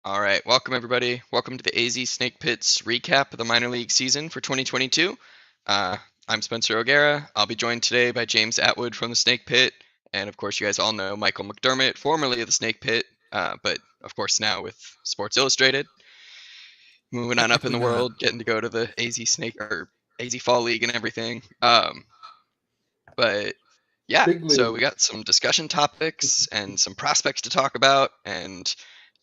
All right, welcome everybody. Welcome to the AZ Snake Pits recap of the minor league season for 2022. Uh, I'm Spencer O'Gara. I'll be joined today by James Attwood from the Snake Pit, and of course, you guys all know Michael McDermott, formerly of the Snake Pit, but of course now with Sports Illustrated. Moving on up in Technically the not. world, getting to go to the AZ Snake or AZ Fall League and everything. But yeah, Big so we league. got some discussion topics and some prospects to talk about, and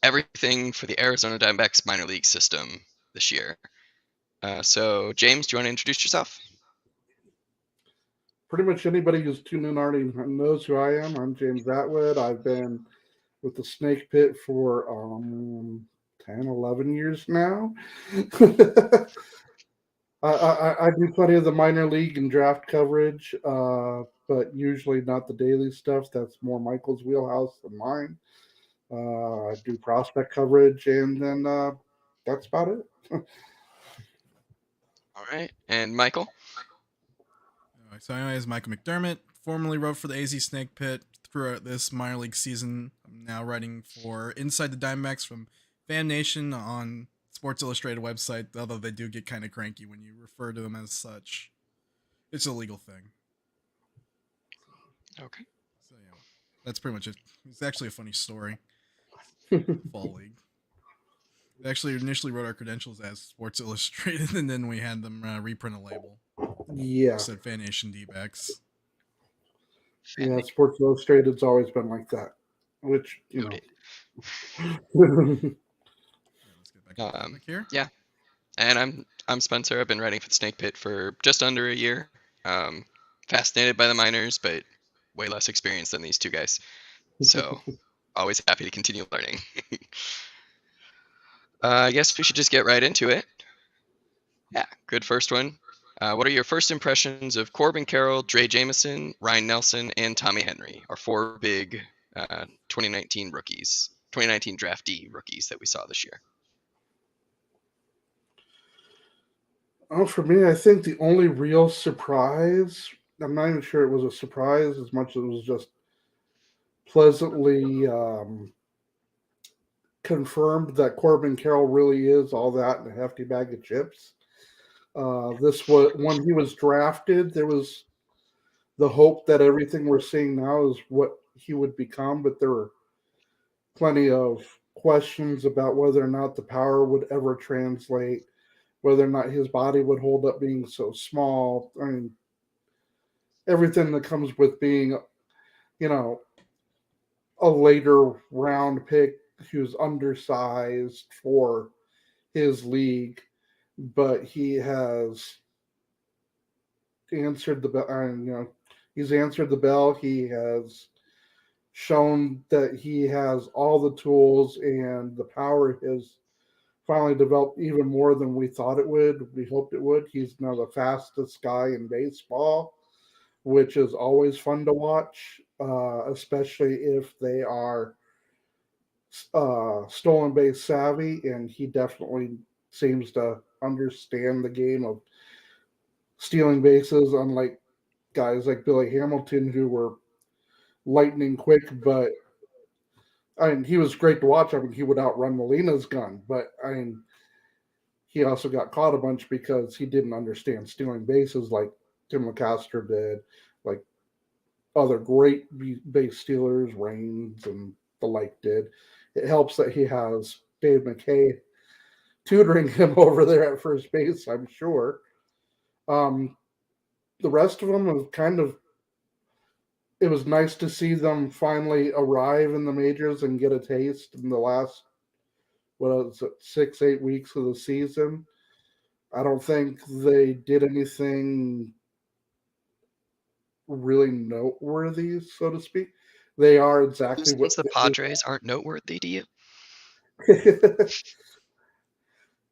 everything for the Arizona Diamondbacks minor league system this year. So, James, do you want to introduce yourself? Pretty much anybody who's tuned in already knows who I am. I'm James Attwood. I've been with the Snake Pit for 10, 11 years now. I do plenty of the minor league and draft coverage, but usually not the daily stuff. That's more Michael's wheelhouse than mine. I do prospect coverage, and then that's about it. All right, and Michael. So, anyways, Michael McDermott formerly wrote for the AZ Snake Pit throughout this minor league season. I'm now writing for Inside the Diamondbacks from Fan Nation on Sports Illustrated website, although they do get kind of cranky when you refer to them as such. It's a legal thing. Okay. So, yeah, that's pretty much it. It's actually a funny story. Fall League. They actually initially wrote our credentials as Sports Illustrated, and then we had them reprint a label. Yeah, Said Fan Nation D-backs. yeah. Sports Illustrated's always been like that, which Noted. Yeah, let's get back to the topic here. Yeah, and I'm Spencer. I've been writing for the Snake Pit for just under a year. Fascinated by the minors, but way less experienced than these two guys. So always happy to continue learning. I guess we should just get right into it. Yeah, good first one. What are your first impressions of Corbin Carroll, Dre Jameson, Ryan Nelson, and Tommy Henry, our four big 2019 rookies, 2019 draftee rookies that we saw this year? Oh, for me, I think the only real surprise, I'm not even sure it was a surprise as much as it was just pleasantly confirmed that Corbin Carroll really is all that in a hefty bag of chips. This was when he was drafted, there was the hope that everything we're seeing now is what he would become, but there were plenty of questions about whether or not the power would ever translate, whether or not his body would hold up being so small. I mean, everything that comes with being, you know, a later round pick who's undersized for his league, but he has answered the bell. He's answered the bell. He has shown that he has all the tools, and the power has finally developed even more than we thought it would. We hoped it would. He's now the fastest guy in baseball, which is always fun to watch, especially if they are stolen base savvy, and he definitely seems to understand the game of stealing bases, unlike guys like Billy Hamilton who were lightning quick, but I mean, he was great to watch. I mean, he would outrun Molina's gun, but I mean, he also got caught a bunch because he didn't understand stealing bases like Tim LeCastro did, like other great base stealers, Reigns and the like did. It helps that he has Dave McKay tutoring him over there at first base, I'm sure. Um, the rest of them have kind of. It was nice to see them finally arrive in the majors and get a taste in the last, what was it, 6, 8 weeks of the season. I don't think they did anything really noteworthy, so to speak. They are exactly what Since the they Padres aren't noteworthy to you?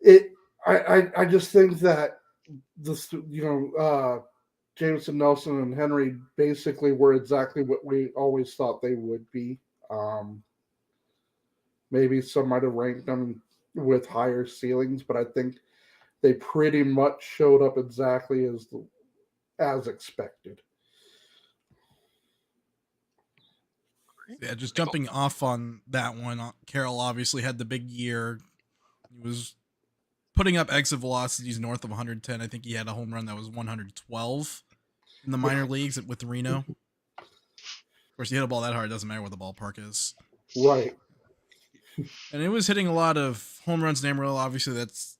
it. I just think that this, Jameson, Nelson, and Henry basically were exactly what we always thought they would be. Um, Maybe some might have ranked them with higher ceilings, but I think they pretty much showed up exactly as expected. Yeah, just jumping off on that one, Carroll obviously had the big year. He was putting up exit velocities north of 110. I think he had a home run that was 112 in the minor leagues with Reno. Of course, you hit a ball that hard, it doesn't matter where the ballpark is. Right. And it was hitting a lot of home runs in Amarillo. Obviously, that's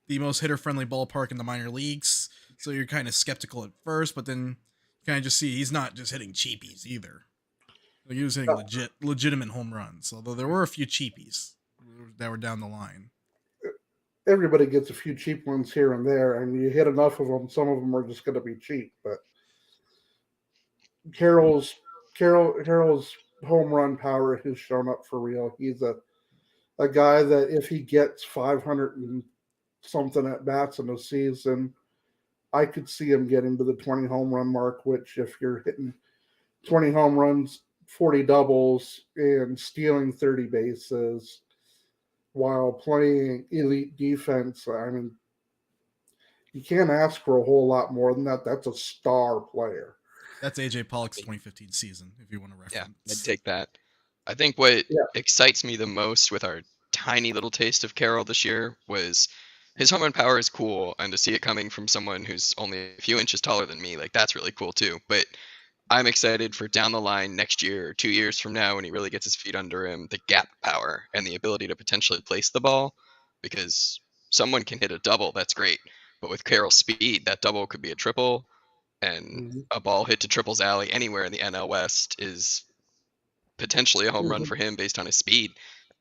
the most hitter-friendly ballpark in the minor leagues. So you're kind of skeptical at first, but then you kind of just see he's not just hitting cheapies either. Like, he was hitting legitimate home runs, although there were a few cheapies that were down the line. Everybody gets a few cheap ones here and there, and you hit enough of them, some of them are just going to be cheap. But Carroll's home run power has shown up for real. He's a guy that if he gets 500 and something at bats in a season, I could see him getting to the 20 home run mark, which if you're hitting 20 home runs, 40 doubles, and stealing 30 bases while playing elite defense, I mean, you can't ask for a whole lot more than that. That's a star player. That's AJ Pollock's 2015 season, if you want to reference. Yeah, I'd take that. I think what excites me the most with our tiny little taste of Carroll this year was his home run power is cool, and to see it coming from someone who's only a few inches taller than me, like that's really cool too. But I'm excited for down the line next year or 2 years from now when he really gets his feet under him, the gap power and the ability to potentially place the ball, because someone can hit a double, that's great. But with Carroll's speed, that double could be a triple, and a ball hit to triples alley anywhere in the NL West is potentially a home run for him based on his speed,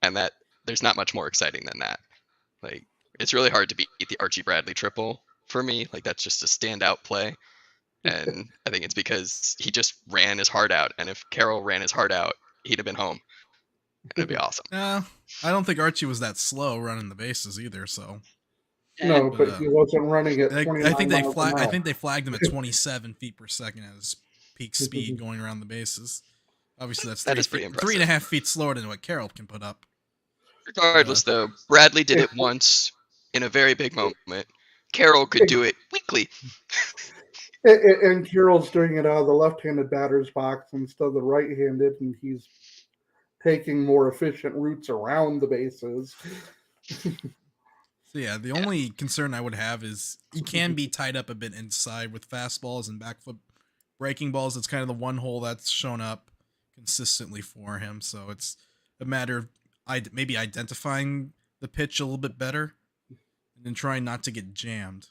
and that there's not much more exciting than that. Like, it's really hard to beat the Archie Bradley triple for me. Like, that's just a standout play, and I think it's because he just ran his heart out, and if Carroll ran his heart out, he'd have been home. It'd be awesome. I don't think Archie was that slow running the bases either, so. No, but he wasn't running at 29 I think I think they flagged him at 27 feet per second as peak speed going around the bases. Obviously, that is pretty impressive. 3.5 feet slower than what Carroll can put up. Regardless, though, Bradley did it once in a very big moment. Carroll could do it weekly. And Carroll's doing it out of the left-handed batter's box instead of the right-handed, and he's taking more efficient routes around the bases. So yeah, the only concern I would have is he can be tied up a bit inside with fastballs and back foot breaking balls. It's kind of the one hole that's shown up consistently for him. So it's a matter of maybe identifying the pitch a little bit better and then trying not to get jammed.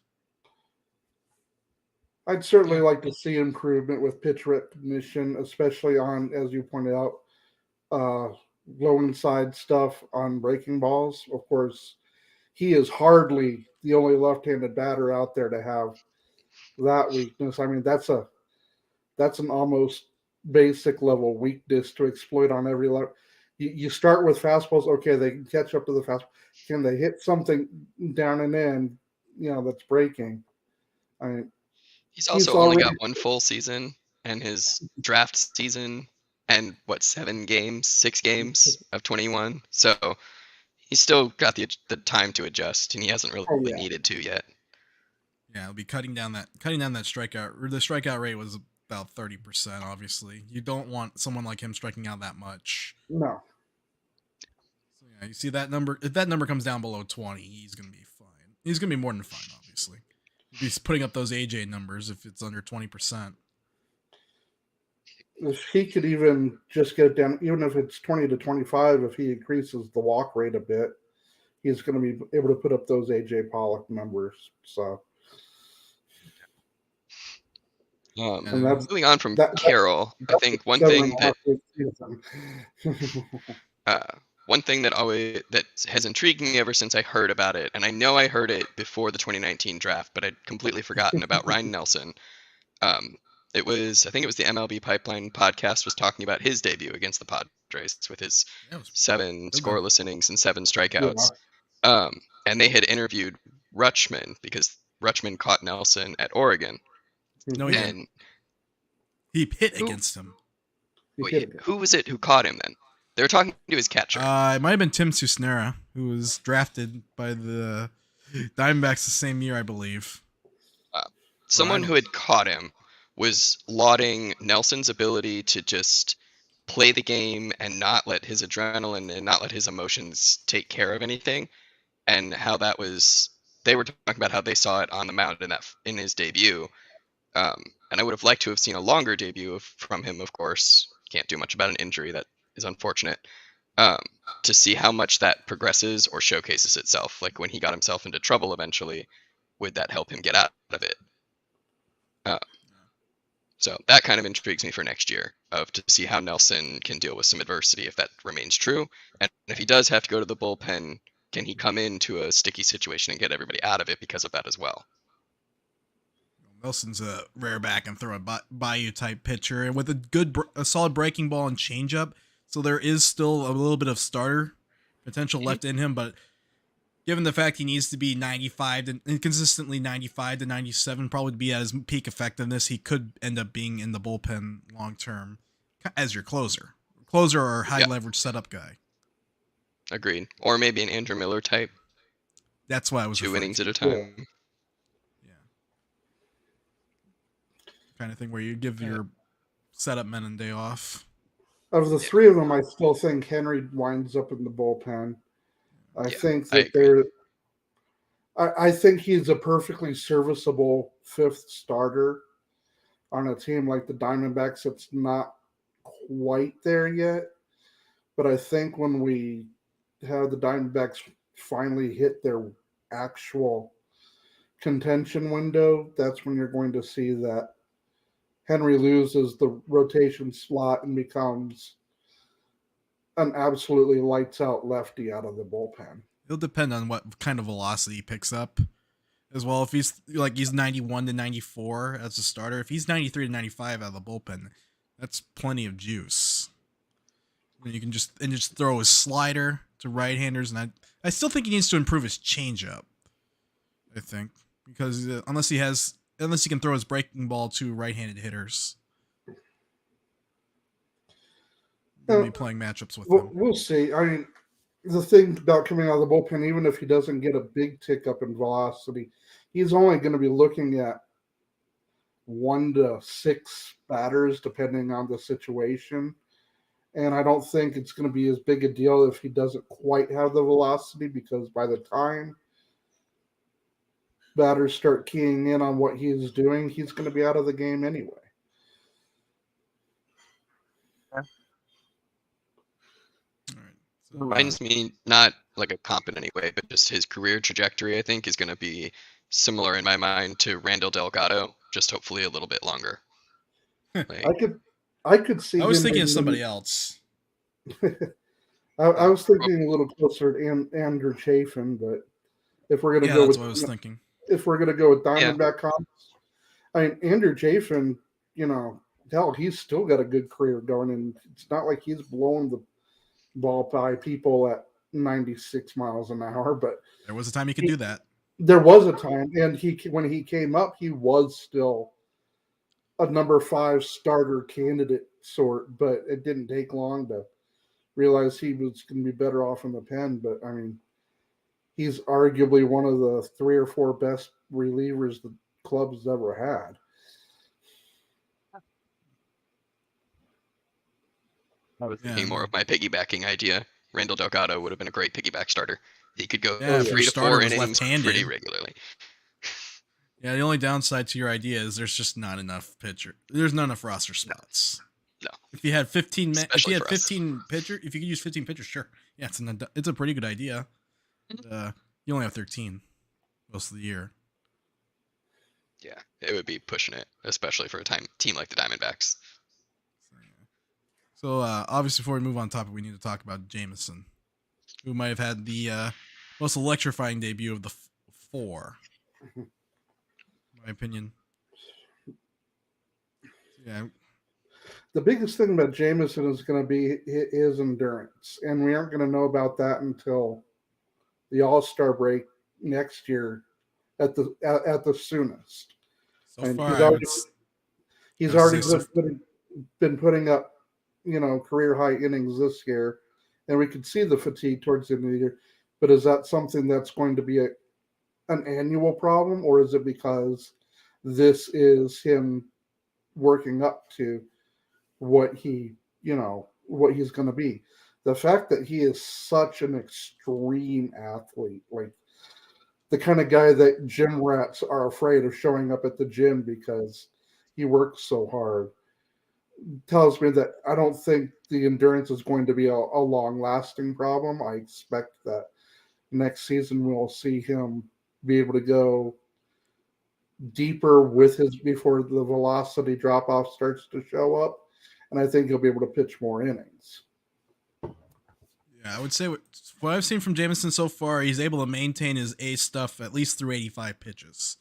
I'd certainly like to see improvement with pitch recognition, especially on, as you pointed out, low inside stuff on breaking balls. Of course, he is hardly the only left-handed batter out there to have that weakness. I mean, that's an almost basic level weakness to exploit on every level. You start with fastballs. Okay, they can catch up to the fastball. Can they hit something down and in, that's breaking? I mean, he's also only got one full season, and his draft season, and 6 games of 21. So he's still got the time to adjust, and he hasn't really needed to yet. Yeah, it'll be cutting down that strikeout. The strikeout rate was about 30%. Obviously, you don't want someone like him striking out that much. No. So yeah, you see that number. If that number comes down below 20, he's gonna be fine. He's gonna be more than fine, obviously. He's putting up those AJ numbers if it's under 20%. If he could even just get it down, even if it's 20 to 25, if he increases the walk rate a bit, he's going to be able to put up those AJ Pollock numbers. So, moving on from Carroll, I think one thing that has intrigued me ever since I heard about it, and I know I heard it before the 2019 draft, but I'd completely forgotten about Ryan Nelson. I think it was the MLB Pipeline podcast was talking about his debut against the Padres with his 7 scoreless innings and 7 strikeouts. And they had interviewed Rutschman because Rutschman caught Nelson at Oregon. No, he hit against him. Who was it who caught him then? They were talking to his catcher. It might have been Tim Susnera, who was drafted by the Diamondbacks the same year, I believe. Someone who had caught him was lauding Nelson's ability to just play the game and not let his adrenaline and not let his emotions take care of anything, and how that was. They were talking about how they saw it on the mound in his debut, and I would have liked to have seen a longer debut from him. Of course, can't do much about an injury that is unfortunate. Um, to see how much that progresses or showcases itself, like when he got himself into trouble eventually, would that help him get out of it? So that kind of intrigues me for next year, of to see how Nelson can deal with some adversity if that remains true, and if he does have to go to the bullpen, can he come into a sticky situation and get everybody out of it because of that as well? Nelson's a rare back and throw a Bayou type pitcher, and with a solid breaking ball and changeup, so there is still a little bit of starter potential left in him. But given the fact he needs to be 95 and consistently 95 to 97, probably to be at his peak effectiveness, he could end up being in the bullpen long term as your closer or high leverage setup guy. Agreed. Or maybe an Andrew Miller type. That's why I was 2 innings at a time. Yeah. Kind of thing where you give your setup men a day off. Of the three of them, I still think Henry winds up in the bullpen. I think that I think he's a perfectly serviceable fifth starter on a team like the Diamondbacks. It's not quite there yet, but I think when we have the Diamondbacks finally hit their actual contention window, that's when you're going to see that Henry loses the rotation slot and becomes an absolutely lights out lefty out of the bullpen. It'll depend on what kind of velocity he picks up as well. If he's 91 to 94 as a starter, if he's 93 to 95 out of the bullpen, that's plenty of juice. And you can just throw his slider to right-handers, and I still think he needs to improve his changeup. I think because unless he can throw his breaking ball to right-handed hitters, we'll be playing matchups with them. We'll see. I mean, the thing about coming out of the bullpen, even if he doesn't get a big tick up in velocity, he's only going to be looking at 1 to 6 batters depending on the situation. And I don't think it's going to be as big a deal if he doesn't quite have the velocity, because by the time batters start keying in on what he's doing, he's going to be out of the game anyway. Reminds me, not like a comp in any way, but just his career trajectory, I think, is going to be similar in my mind to Randall Delgado, just hopefully a little bit longer. Like, I could see. I was thinking of somebody else. I was thinking a little closer to Andrew Chafin, but if we're going to go with, what I was thinking. If we're going to go with Diamondback comps, I mean, Andrew Chafin, hell, he's still got a good career going, and it's not like he's blowing the ball by people at 96 miles an hour. But there was a time he could do that. There was a time, and when he came up, he was still a number 5 starter candidate sort, but it didn't take long to realize he was going to be better off in the pen. But I mean, he's arguably one of the 3 or 4 best relievers the club's ever had. I was thinking more of my piggybacking idea. Randall Delgado would have been a great piggyback starter. He could go 3 to 4 innings pretty regularly. Yeah, the only downside to your idea is there's just not enough pitcher. There's not enough roster spots. No. If you had 15 if you could use 15 pitchers, sure. Yeah, it's a pretty good idea. You only have 13 most of the year. Yeah, it would be pushing it, especially for a team like the Diamondbacks. So obviously, before we move on topic, we need to talk about Jameson, who might have had the most electrifying debut of the 4, in my opinion. Yeah. The biggest thing about Jameson is going to be his endurance, and we aren't going to know about that until the All-Star break next year, at the soonest. So and far, he's already been putting up, career high innings this year, and we could see the fatigue towards the end of the year. But is that something that's going to be an annual problem, or is it because this is him working up to what he what he's going to be. The fact that he is such an extreme athlete, like the kind of guy that gym rats are afraid of showing up at the gym because he works so hard, tells me that I don't think the endurance is going to be a long lasting problem. I expect that next season we'll see him be able to go deeper with his before the velocity drop off starts to show up, and I think he'll be able to pitch more innings. Yeah, I would say what I've seen from Jameson so far, he's able to maintain his A stuff at least through 85 pitches,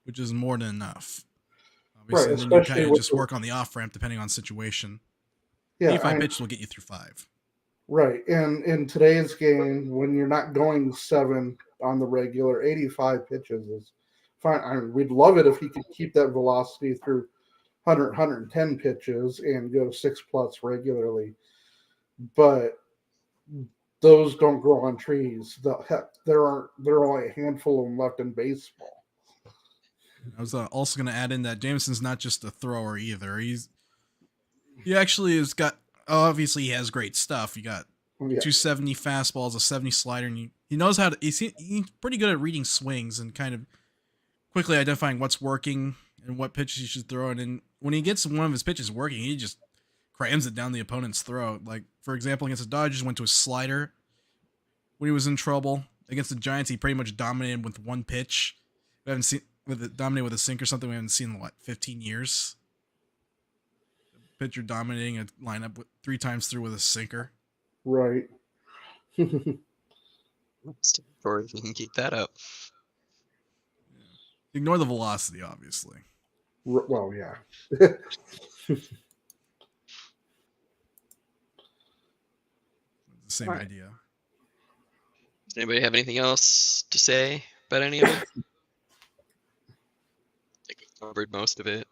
which is more than enough. Obviously, Right, and then you especially kind of with just work on the off ramp depending on situation. yeah, 85 pitches will get you through 5. right. And in today's game, when you're not going 7 on the regular, 85 pitches is fine. I mean, we'd love it if he could keep that velocity through 110 pitches and go 6+ regularly, but those don't grow on trees. Heck, there are only a handful of them left in baseball. I was also going to add in that Jameson's not just a thrower either. He actually has got, obviously he has great stuff. You got Yeah. 270 fastballs, a 70 slider, and he knows how to. He's pretty good at reading swings and kind of quickly identifying what's working and what pitches he should throw. And then when he gets one of his pitches working, he just crams it down the opponent's throat. Like, for example, against the Dodgers, went to a slider when he was in trouble. Against the Giants, he pretty much dominated with one pitch. We haven't seen dominated with a sink or something we haven't seen in what 15 years. The pitcher dominating a lineup 3 times through with a sinker. Right. Or if you can keep that up. Ignore the velocity, obviously. Well, yeah. The same All right. idea. Does anybody have anything else to say about any of it? I think we've covered most of it.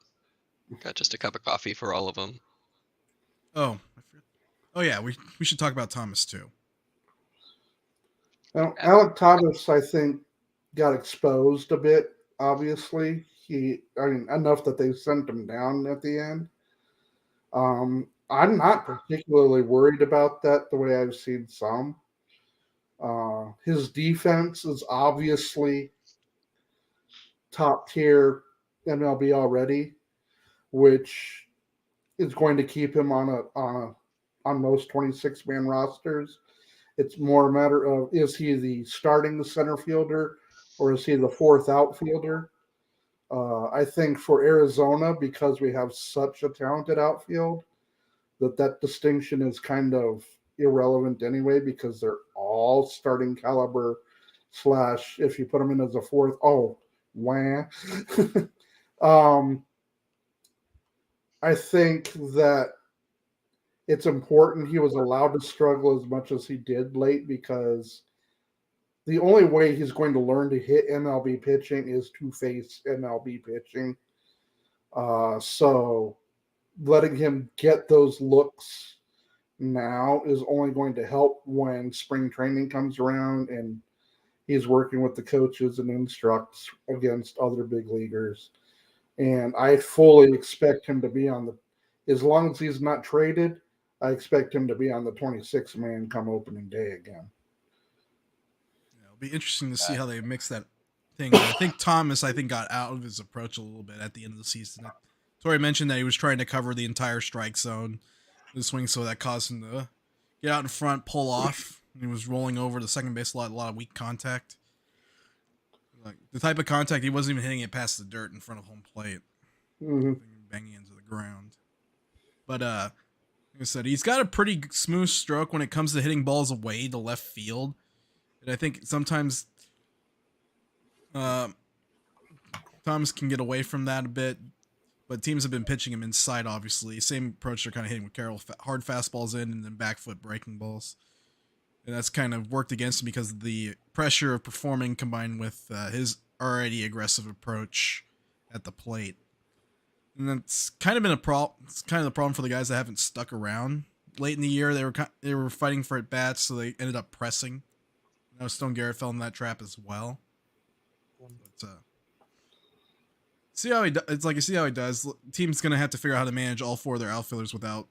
Got just a cup of coffee for all of them. Oh yeah, we should talk about Thomas too. Now, Alec Thomas, I think, got exposed a bit. Obviously, enough that they sent him down at the end. I'm not particularly worried about that the way I've seen some. His defense is obviously top tier MLB already, which is going to keep him on most 26-man rosters. It's more a matter of, is he the starting center fielder or is he the fourth outfielder? I think for Arizona, because we have such a talented outfield, that distinction is kind of irrelevant anyway, because they're all starting caliber / if you put them in as a fourth, wah. I think that it's important he was allowed to struggle as much as he did late, because the only way he's going to learn to hit MLB pitching is to face MLB pitching. So letting him get those looks now is only going to help when spring training comes around and he's working with the coaches and instructs against other big leaguers. And I fully expect him to be as long as he's not traded, I expect him to be on the 26-man come opening day again. Yeah, it'll be interesting to see how they mix that thing. I think Thomas, got out of his approach a little bit at the end of the season. Tori mentioned that he was trying to cover the entire strike zone with the swing, so that caused him to get out in front, pull off. He was rolling over the second base a lot of weak contact. Like the type of contact he wasn't even hitting it past the dirt in front of home plate, banging into the ground. But like I said, he's got a pretty smooth stroke when it comes to hitting balls away to left field, and I think sometimes Thomas can get away from that a bit. But teams have been pitching him inside, obviously. Same approach they're kind of hitting with Carroll. Hard fastballs in and then back foot breaking balls. And that's kind of worked against him because of the pressure of performing combined with his already aggressive approach at the plate. And that's kind of been a problem. It's kind of the problem for the guys that haven't stuck around. Late in the year, they were fighting for at bats, so they ended up pressing. Now Stone Garrett fell in that trap as well. But, see how he does. The team's gonna have to figure out how to manage all 4 of their outfielders without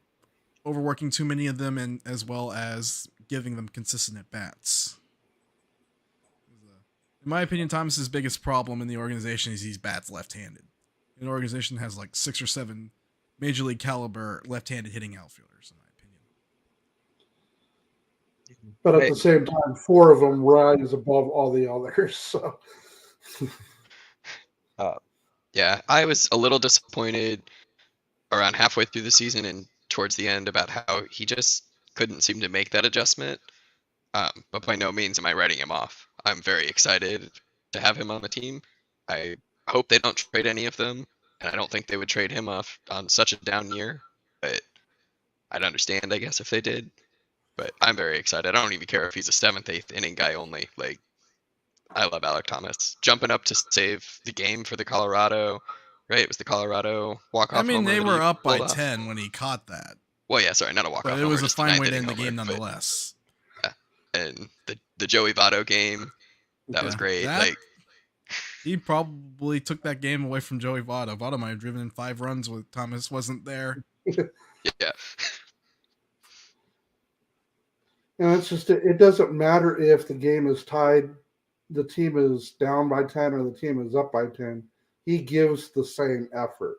overworking too many of them, and as well as giving them consistent at bats. In my opinion, Thomas's biggest problem in the organization is he's bats left-handed. An organization has like 6 or 7 major league caliber left-handed hitting outfielders, in my opinion. But at the same time, 4 of them rise above all the others. So, Yeah, I was a little disappointed around halfway through the season and towards the end about how he just couldn't seem to make that adjustment. But by no means am I writing him off. I'm very excited to have him on the team. I hope they don't trade any of them, and I don't think they would trade him off on such a down year. But I'd understand, I guess, if they did. But I'm very excited. I don't even care if he's a 7th, 8th inning guy only. Like, I love Alec Thomas jumping up to save the game for the Colorado. Right, it was the Colorado walk-off. I mean, homer they that were he up by pulled off. 10 when he caught that. Well, yeah, sorry, not a walk-off But it homer, was a just fine way ninth to end inning the game homer, but- nonetheless. and the Joey Votto game, that was great. Like, he probably took that game away from Joey Votto. Votto might have driven in 5 runs when Thomas wasn't there. yeah, and it's just, it doesn't matter if the game is tied, the team is down by 10 or the team is up by 10. He gives the same effort.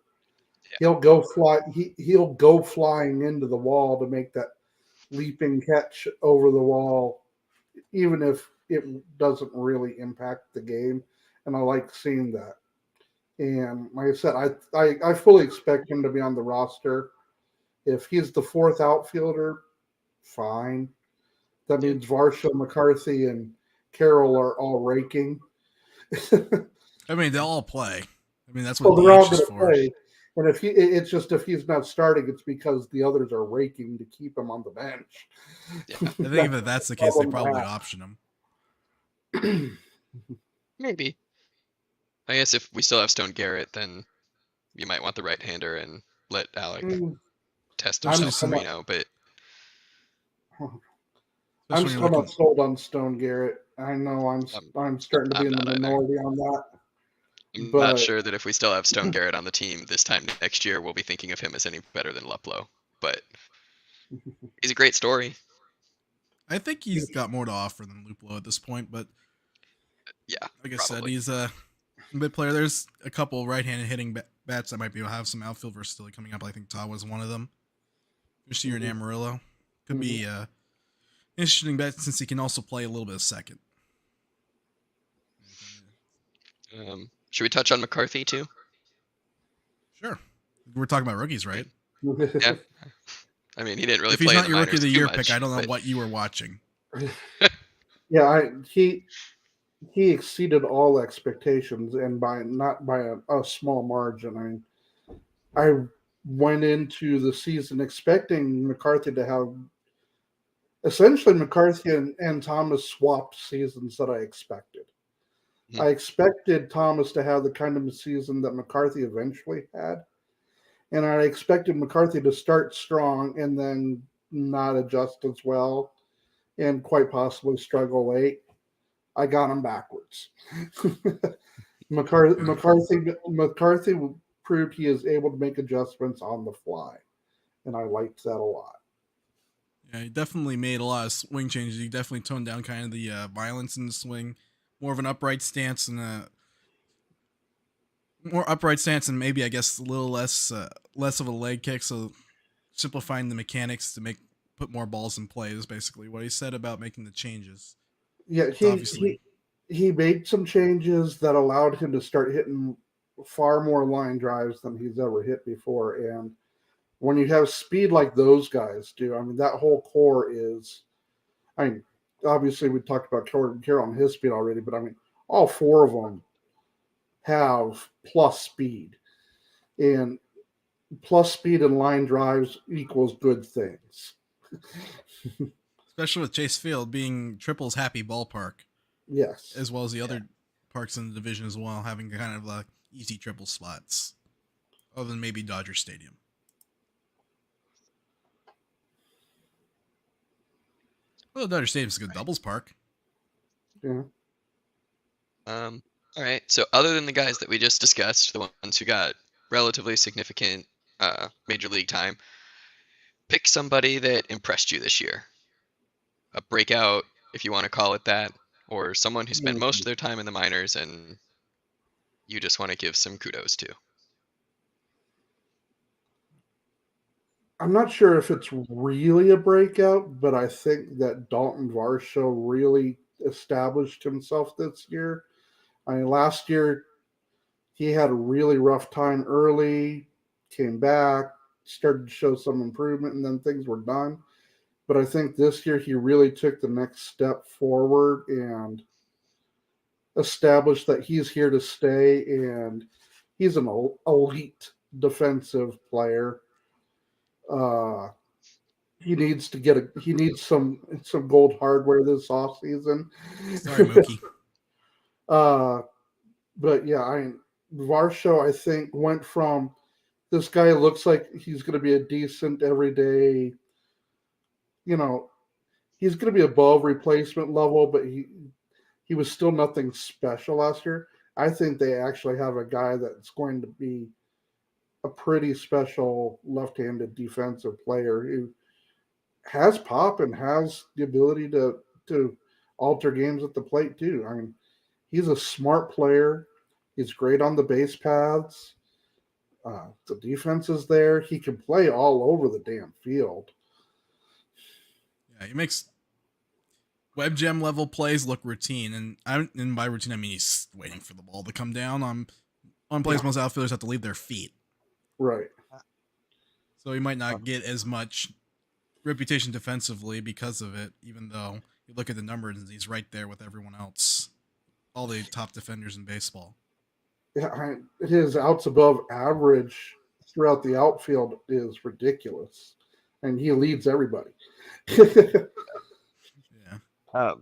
Yeah. He'll go fly. He'll go flying into the wall to make that leaping catch over the wall, even if it doesn't really impact the game. And I like seeing that. And like I said, I fully expect him to be on the roster. If he's the 4th outfielder, fine. That means Varsho, McCarthy, and Carroll are all raking. I mean, they'll all play. I mean, that's what Well, they're all DH is going to for. play. And it's just if he's not starting, it's because the others are raking to keep him on the bench. yeah. I think if that's the case, they probably option him. Maybe. I guess if we still have Stone Garrett, then you might want the right-hander and let Alec test himself, but I'm still not sold on Stone Garrett. I know I'm starting to be in the minority on that. I'm not sure that if we still have Stone Garrett on the team this time next year, we'll be thinking of him as any better than Luplow. But he's a great story. I think he's got more to offer than Luplow at this point, but yeah, like I said, he's a good player. There's a couple right-handed hitting bats that might be able to have some outfield versatility coming up. I think Todd was one of them. You're and Amarillo could be interesting bet since he can also play a little bit of second. Should we touch on McCarthy too? Sure. We're talking about rookies, right? Yeah. I mean, he didn't really if play he's not in the your rookie of the minors too year much, pick, I don't know but- what you were watching. Yeah, he exceeded all expectations, and not by a small margin. I went into the season expecting McCarthy to have essentially McCarthy and Thomas swapped seasons that I expected. Hmm. I expected Thomas to have the kind of season that McCarthy eventually had. And I expected McCarthy to start strong and then not adjust as well and quite possibly struggle late. I got him backwards. McCarthy proved he is able to make adjustments on the fly. And I liked that a lot. Yeah, he definitely made a lot of swing changes. He definitely toned down kind of the violence in the swing. More of an upright stance and maybe I guess a little less of a leg kick. So simplifying the mechanics to put more balls in play is basically what he said about making the changes. Yeah, he made some changes that allowed him to start hitting far more line drives than he's ever hit before. And when you have speed like those guys do, I mean, that whole core is, obviously we talked about Carroll and his speed already, but I mean, all 4 of them have plus speed. And plus speed and line drives equals good things. Especially with Chase Field being Triple's happy ballpark. Yes. As well as the other parks in the division as well, having kind of easy triple spots. Other than maybe Dodger Stadium. Well, Dodger Stadium's a good doubles park. Yeah. All right. So other than the guys that we just discussed, the ones who got relatively significant major league time, pick somebody that impressed you this year. A breakout, if you want to call it that, or someone who spent most of their time in the minors and you just want to give some kudos to. I'm not sure if it's really a breakout, but I think that Dalton Varsho really established himself this year. I mean, last year he had a really rough time early, came back, started to show some improvement, and then things were done. But I think this year he really took the next step forward and established that he's here to stay, and he's an elite defensive player. He needs to he needs some gold hardware this offseason. Sorry, Mookie. But yeah, Varsho, I think, went from this guy looks like he's going to be a decent everyday, he's going to be above replacement level, but he was still nothing special last year. I think they actually have a guy that's going to be a pretty special left-handed defensive player who has pop and has the ability to alter games at the plate too. I mean, he's a smart player. He's great on the base paths. The defense is there. He can play all over the damn field. Yeah, he makes web gem level plays look routine, and by routine I mean he's waiting for the ball to come down on plays most outfielders have to leave their feet. Right. So he might not get as much reputation defensively because of it, even though you look at the numbers and he's right there with everyone else, all the top defenders in baseball. Yeah, his outs above average throughout the outfield is ridiculous, and he leads everybody. Yeah.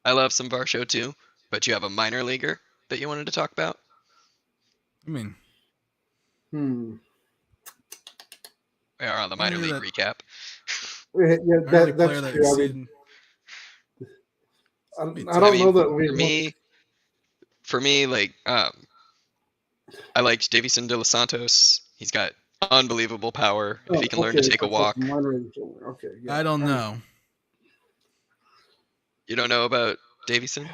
I love some Varsho too, but you have a minor leaguer that you wanted to talk about? I mean, we are on the minor league recap. Yeah, that's true. I don't know that for me, like, I liked Davison De Los Santos. He's got unbelievable power. If he can learn to take a walk. Okay, yeah. I don't know. You don't know about Davison?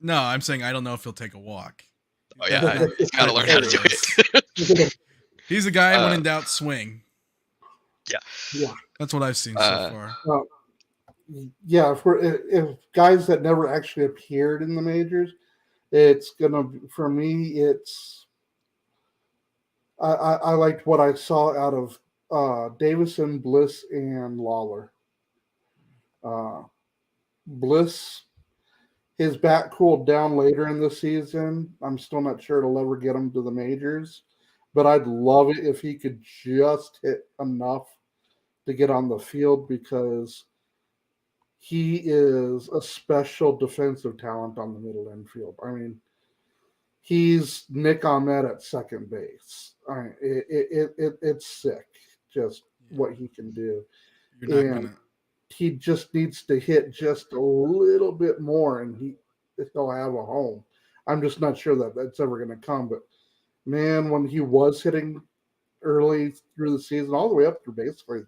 No, I'm saying I don't know if he'll take a walk. Oh yeah, he's got to learn how to do it. He's a guy when in doubt, swing. Yeah. That's what I've seen so far. Yeah, if guys that never actually appeared in the majors, it's gonna, for me, it's I liked what I saw out of Davison, Bliss, and Lawler. Bliss, his bat cooled down later in the season. I'm still not sure it'll ever get him to the majors, but I'd love it if he could just hit enough to get on the field, because he is a special defensive talent on the middle infield. I mean, he's Nick Ahmed at second base. I mean, it's sick just what he can do. He just needs to hit just a little bit more, and he'll have a home. I'm just not sure that that's ever going to come. But man, when he was hitting early through the season, all the way up through basically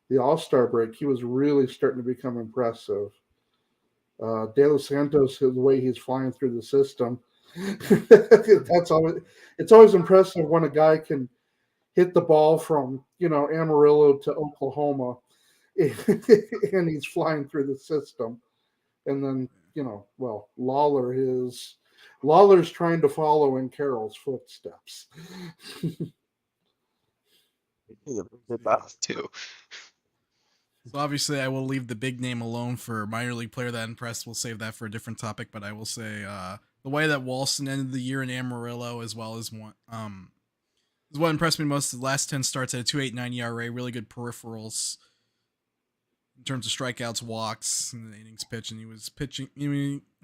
the All-Star break, he was really starting to become impressive. De Los Santos, the way he's flying through the system, it's always impressive when a guy can hit the ball from Amarillo to Oklahoma, and he's flying through the system. And then Lawler's trying to follow in Carroll's footsteps. Too. So obviously, I will leave the big name alone for minor league player that impressed. We'll save that for a different topic. But I will say the way that Walston ended the year in Amarillo, as well as one, is what impressed me most. The last 10 starts at a 2.89 ERA, really good peripherals in terms of strikeouts, walks, and the innings pitched. And he was pitching.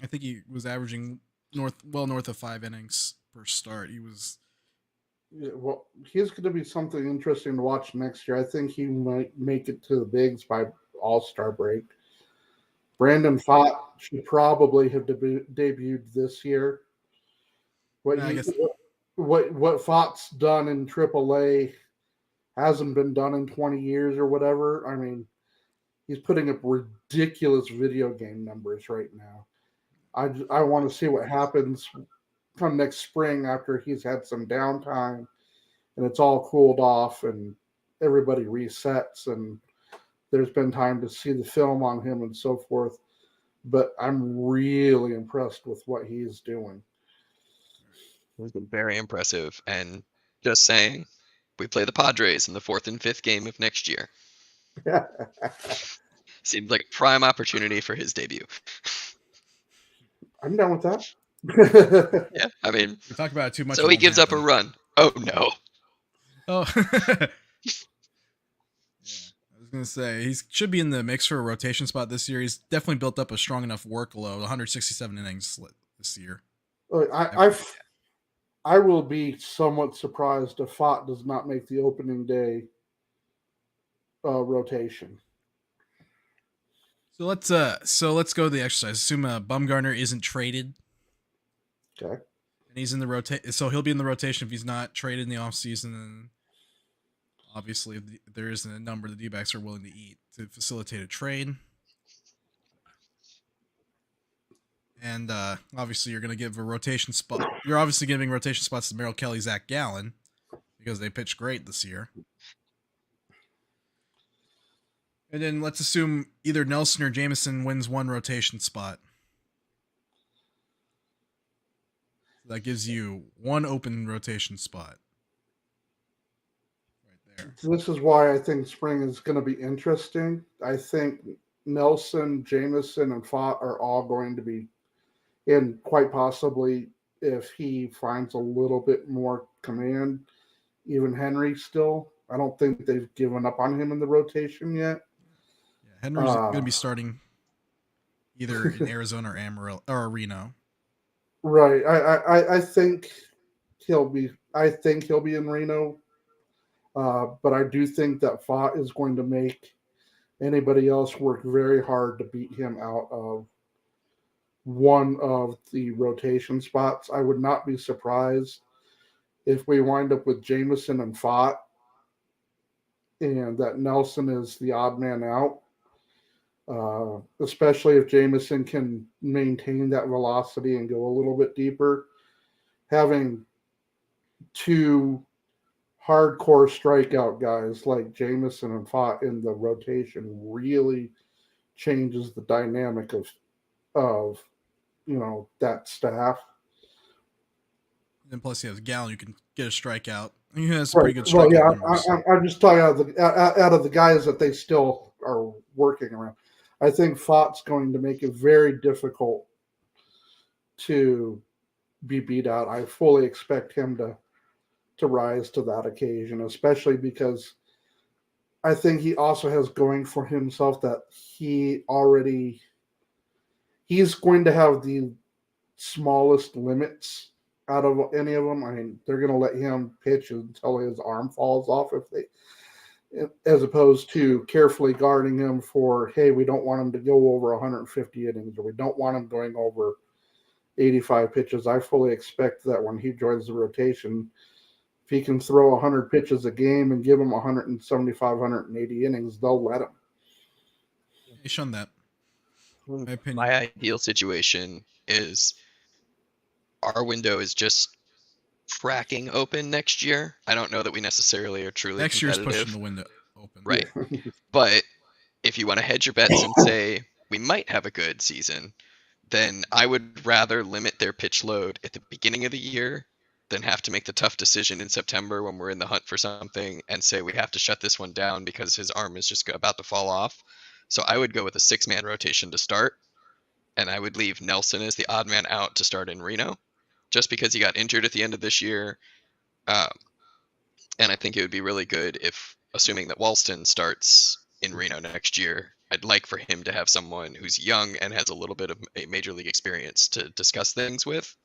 I think he was averaging north of 5 innings per start. He was. Yeah, well, he's going to be something interesting to watch next year. I think he might make it to the bigs by All-Star break. Brandon Pfaadt should probably have debuted this year. What Pfaadt's done in AAA hasn't been done in 20 years or whatever. I mean, he's putting up ridiculous video game numbers right now. I want to see what happens come next spring after he's had some downtime and it's all cooled off and everybody resets and there's been time to see the film on him and so forth. But I'm really impressed with what he's doing. It's been very impressive. And just saying, we play the Padres in the 4th and 5th game of next year. Seems like a prime opportunity for his debut. I'm down with that. Yeah, I mean, We talk about it too much. so he gives up a run. Oh no. Oh. Yeah, I was gonna say he should be in the mix for a rotation spot this year. He's definitely built up a strong enough workload. 167 innings this year. I will be somewhat surprised if Fott does not make the opening day rotation. So let's go to the exercise. Assume Bumgarner isn't traded. Okay. And he's in the rotation, so he'll be in the rotation if he's not traded in the offseason. And obviously, there isn't a number the D-backs are willing to eat to facilitate a trade. And obviously, you're going to give a rotation spot. You're obviously giving rotation spots to Merrill Kelly, Zach Gallen, because they pitched great this year. And then let's assume either Nelson or Jameson wins one rotation spot. That gives you one open rotation spot. Right there. This is why I think spring is going to be interesting. I think Nelson, Jameson, and Fott are all going to be in, quite possibly, if he finds a little bit more command, even Henry still. I don't think they've given up on him in the rotation yet. Yeah, Henry's going to be starting either in Arizona or Amarillo or Reno. Right. I think he'll be. I think he'll be in Reno. But I do think that Fott is going to make anybody else work very hard to beat him out of one of the rotation spots. I would not be surprised if we wind up with Jameson and Fott and that Nelson is the odd man out. Especially if Jameson can maintain that velocity and go a little bit deeper. Having two hardcore strikeout guys like Jameson and Fott in the rotation really changes the dynamic of that staff. And plus, he has Gallen, you can get a strikeout. He has pretty good strikeout numbers. I'm just talking out of the guys that they still are working around. I think Fott's going to make it very difficult to be beat out. I fully expect him to rise to that occasion, especially because I think he also has going for himself that he's going to have the smallest limits out of any of them. I mean, they're going to let him pitch until his arm falls off as opposed to carefully guarding him for, hey, we don't want him to go over 150 innings or we don't want him going over 85 pitches. I fully expect that when he joins the rotation, if he can throw 100 pitches a game and give him 175, 180 innings, they'll let him. He's shown that. My ideal situation is our window is just cracking open next year. I don't know that we necessarily are truly next year's competitive. pushing the window open. Right. But if you want to hedge your bets and say we might have a good season, then I would rather limit their pitch load at the beginning of the year than have to make the tough decision in September when we're in the hunt for something and say we have to shut this one down because his arm is just about to fall off. So I would go with a 6-man rotation to start, and I would leave Nelson as the odd man out to start in Reno, just because he got injured at the end of this year. And I think it would be really good if, assuming that Walston starts in Reno next year, I'd like for him to have someone who's young and has a little bit of a major league experience to discuss things with.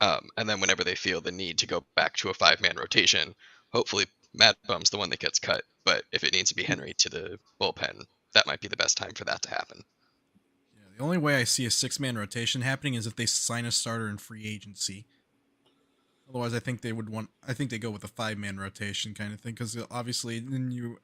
And then whenever they feel the need to go back to a 5-man rotation, hopefully Matt Bum's the one that gets cut. But if it needs to be Henry to the bullpen, that might be the best time for that to happen. Yeah, the only way I see a 6-man rotation happening is if they sign a starter in free agency. Otherwise, I think they would want. I think they go with a 5-man rotation kind of thing because obviously then you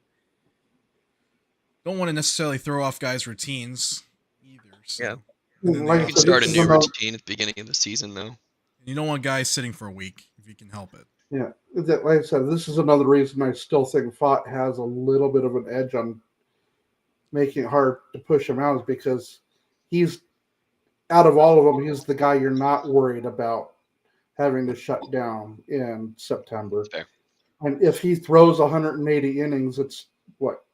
don't want to necessarily throw off guys' routines either. So, Yeah. and then Like they I You can said, also start this a is new another. routine at the beginning of the season, though. you don't want guys sitting for a week if you can help it. Yeah, like I said, this is another reason I still think Fott has a little bit of an edge on making it hard to push him out, is because he's out of all of them, he's the guy you're not worried about having to shut down in September. Fair. And if he throws 180 innings, it's what,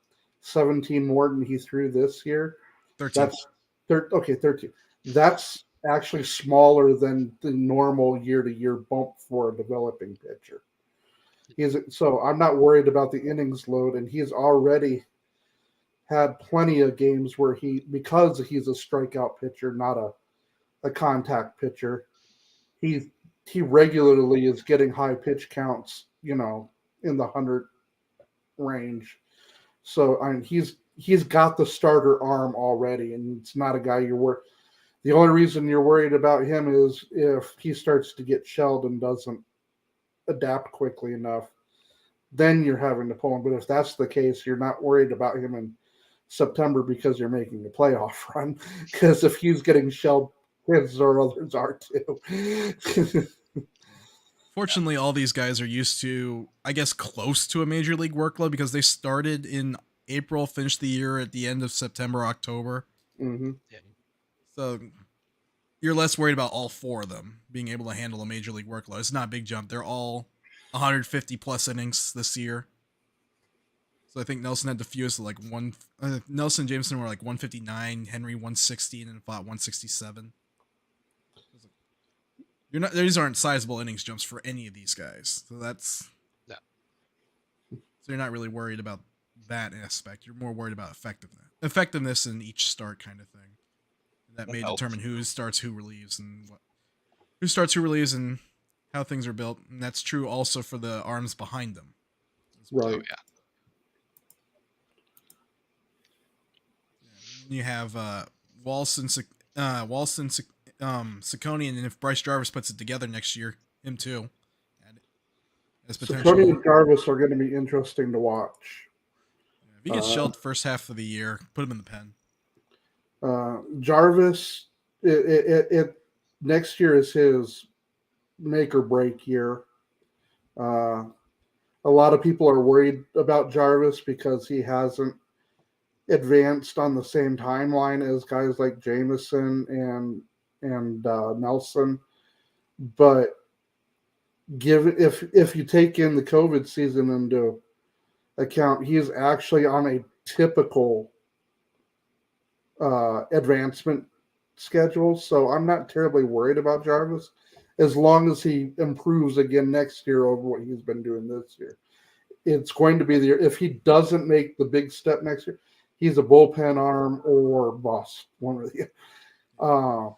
17 more than he threw this year. 13. That's 13. That's actually smaller than the normal year-to-year bump for a developing pitcher. So I'm not worried about the innings load, and he's already had plenty of games where because he's a strikeout pitcher, not a contact pitcher, he he regularly is getting high pitch counts, in the 100 range. So he's got the starter arm already, and it's not a guy you're worried. The only reason you're worried about him is if he starts to get shelled and doesn't adapt quickly enough. Then you're having to pull him. But if that's the case, you're not worried about him in September because you're making a playoff run. Because if he's getting shelled, his or others are too. Fortunately, all these guys are used to, I guess, close to a major league workload because they started in April, finished the year at the end of September, October. Mm-hmm. So you're less worried about all 4 of them being able to handle a major league workload. It's not a big jump. They're all 150 plus innings this year. So I think Nelson had the fewest, like Nelson and Jameson were like 159, Henry 160, and Fott 167. These aren't sizable innings jumps for any of these guys. So No. so you're not really worried about that aspect. You're more worried about effectiveness in each start kind of thing. That may determine who starts, who relieves, and how things are built. And that's true also for the arms behind them. Right. Oh, yeah. You have Walson, Saccone, and if Bryce Jarvis puts it together next year, him too. As potential. Tony and Jarvis are going to be interesting to watch. If he gets shelled first half of the year, put him in the pen. Jarvis, next year is his make or break year. A lot of people are worried about Jarvis because he hasn't advanced on the same timeline as guys like Jameson and Nelson. But if you take in the COVID season into account, he's actually on a typical advancement schedule. So I'm not terribly worried about Jarvis as long as he improves again next year over what he's been doing this year. It's going to be the year. If he doesn't make the big step next year, he's a bullpen arm or bust. One or the other.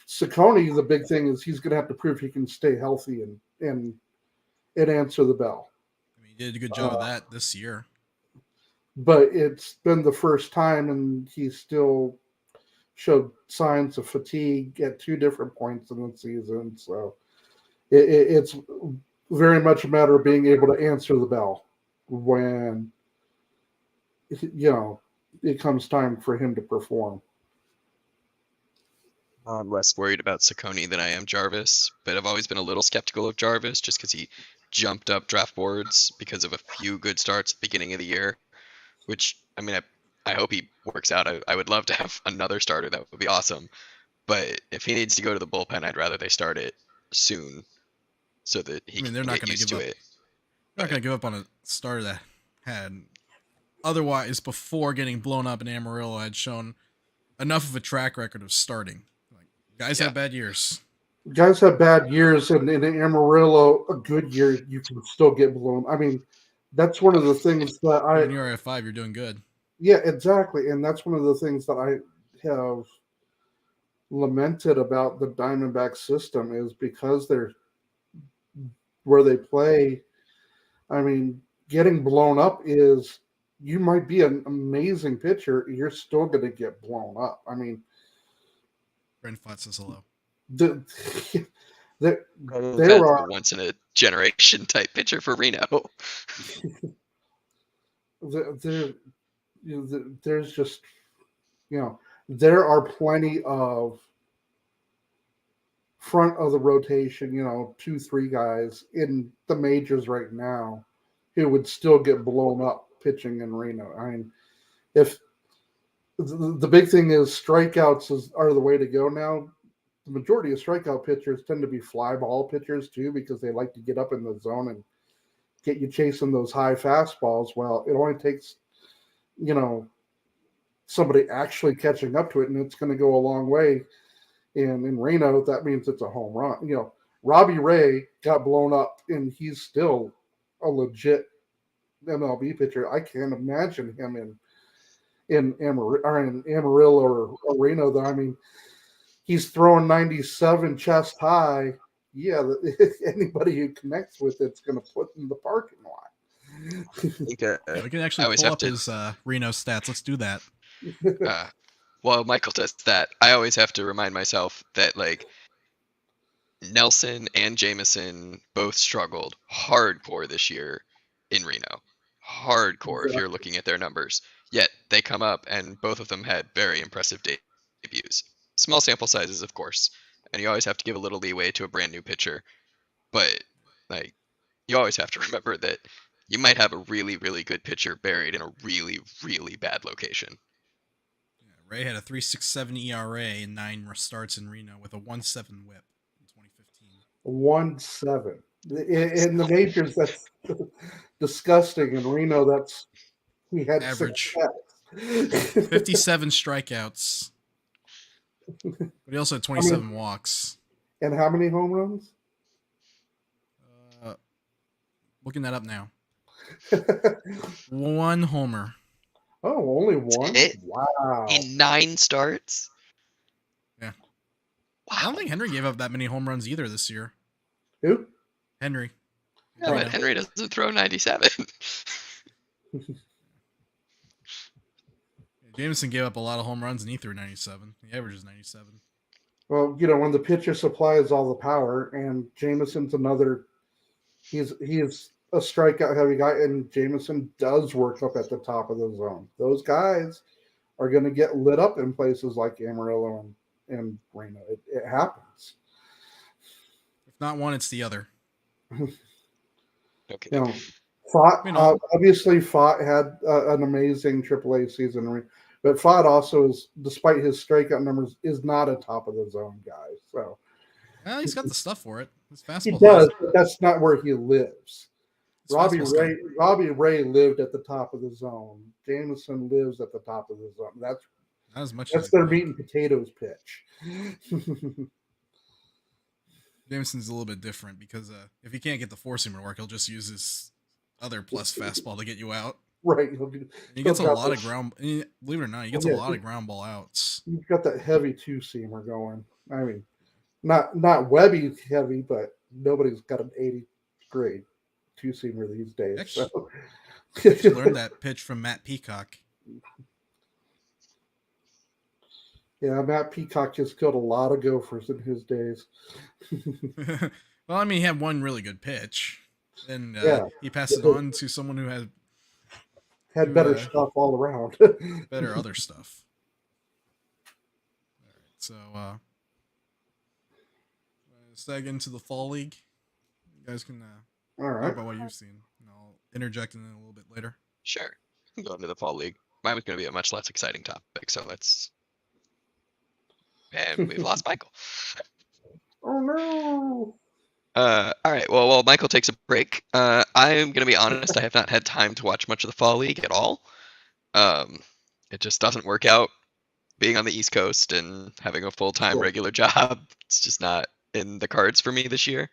Saccone, the big thing is he's going to have to prove he can stay healthy and answer the bell. I mean, he did a good job of that this year. But it's been the first time, and he still showed signs of fatigue at 2 different points in the season. So it's very much a matter of being able to answer the bell when it comes time for him to perform. I'm less worried about Saccone than I am Jarvis, but I've always been a little skeptical of Jarvis just because he jumped up draft boards because of a few good starts at the beginning of the year, which, I mean, I hope he works out. I would love to have another starter. That would be awesome. But if he needs to go to the bullpen, I'd rather they start it soon so that he can get used to it. They're not going to give up on a starter that had otherwise, before getting blown up in Amarillo, had shown enough of a track record of starting. Guys have bad years. Guys have bad years, and in Amarillo, a good year, you can still get blown. I mean, that's one of the things that when you're at 5, you're doing good. Yeah, exactly. And that's one of the things that I have lamented about the Diamondback system is because they're where they play. I mean, getting blown up is you might be an amazing pitcher, you're still going to get blown up. I mean, Brent Fott says hello. there That's are a once in a generation type pitcher for Reno. there there's just there are plenty of front of the rotation, 2, 3 guys in the majors right now who would still get blown up pitching in Reno. I mean, if the big thing is strikeouts are the way to go now. The majority of strikeout pitchers tend to be fly ball pitchers too, because they like to get up in the zone and get you chasing those high fastballs. Well, it only takes, you know, somebody actually catching up to it, and it's going to go a long way. And in Reno, that means it's a home run. Robbie Ray got blown up, and he's still a legit MLB pitcher. I can't imagine him in Amarillo or Reno. Though, I mean, he's throwing 97 chest high. Yeah, anybody who connects with it's going to put in the parking lot. I think, We can I actually always pull have up to. his Reno stats. Let's do that. While Michael does that, I always have to remind myself that like Nelson and Jameson both struggled hardcore this year in Reno. Hardcore if you're looking at their numbers. Yet they come up and both of them had very impressive debuts. Small sample sizes, of course, and you always have to give a little leeway to a brand new pitcher. But like you always have to remember that you might have a really, really good pitcher buried in a really, really bad location. Yeah, Ray had a 3.67 ERA and 9 starts in Reno with a 1.7 WHIP in 2015. 1.7 in the majors. That's disgusting. In Reno, that's he had Average. 6 57 strikeouts. But he also had 27 walks. And how many home runs? Looking that up now. 1 homer. Oh, only 1? Wow. In 9 starts? Yeah. Wow. I don't think Henry gave up that many home runs either this year. Who? Henry. Yeah, but Henry doesn't throw 97. Jameson gave up a lot of home runs and he threw 97. He averages 97. Well, when the pitcher supplies all the power, and Jameson's another, he is a strikeout heavy guy, and Jameson does work up at the top of the zone. Those guys are going to get lit up in places like Amarillo and Reno. It happens. If not one, it's the other. Okay. Obviously, Fott had an amazing AAA season, but Fott also is, despite his strikeout numbers, is not a top of the zone guy. So, well, he's got the stuff for it. His fastball. He does, but that's not where he lives. Robbie Ray lived at the top of the zone. Jameson lives at the top of the zone. That's not as much. That's their meat and potatoes pitch. Jameson's a little bit different because if he can't get the four seamer to work, he'll just use his other plus fastball to get you out. Right. He gets a lot of ground. Believe it or not, he gets a lot of ground ball outs. He's got that heavy 2-seamer going. I mean, not Webby heavy, but nobody's got an 80 grade 2-seamer these days. Actually learned that pitch from Matt Peacock. Yeah, Matt Peacock has killed a lot of gophers in his days. Well, I mean, he had one really good pitch, and he passed it on to someone who had better stuff all around. Better other stuff. All right, so seg into the fall league. You guys can talk about what you've seen, and I'll interject in a little bit later. Sure, we can go into the fall league. Mine was going to be a much less exciting topic, so let's. And we've lost Michael. Oh no. All right. Well, while Michael takes a break, I am going to be honest. I have not had time to watch much of the fall league at all. It just doesn't work out. Being on the East Coast and having a full-time regular job, it's just not in the cards for me this year.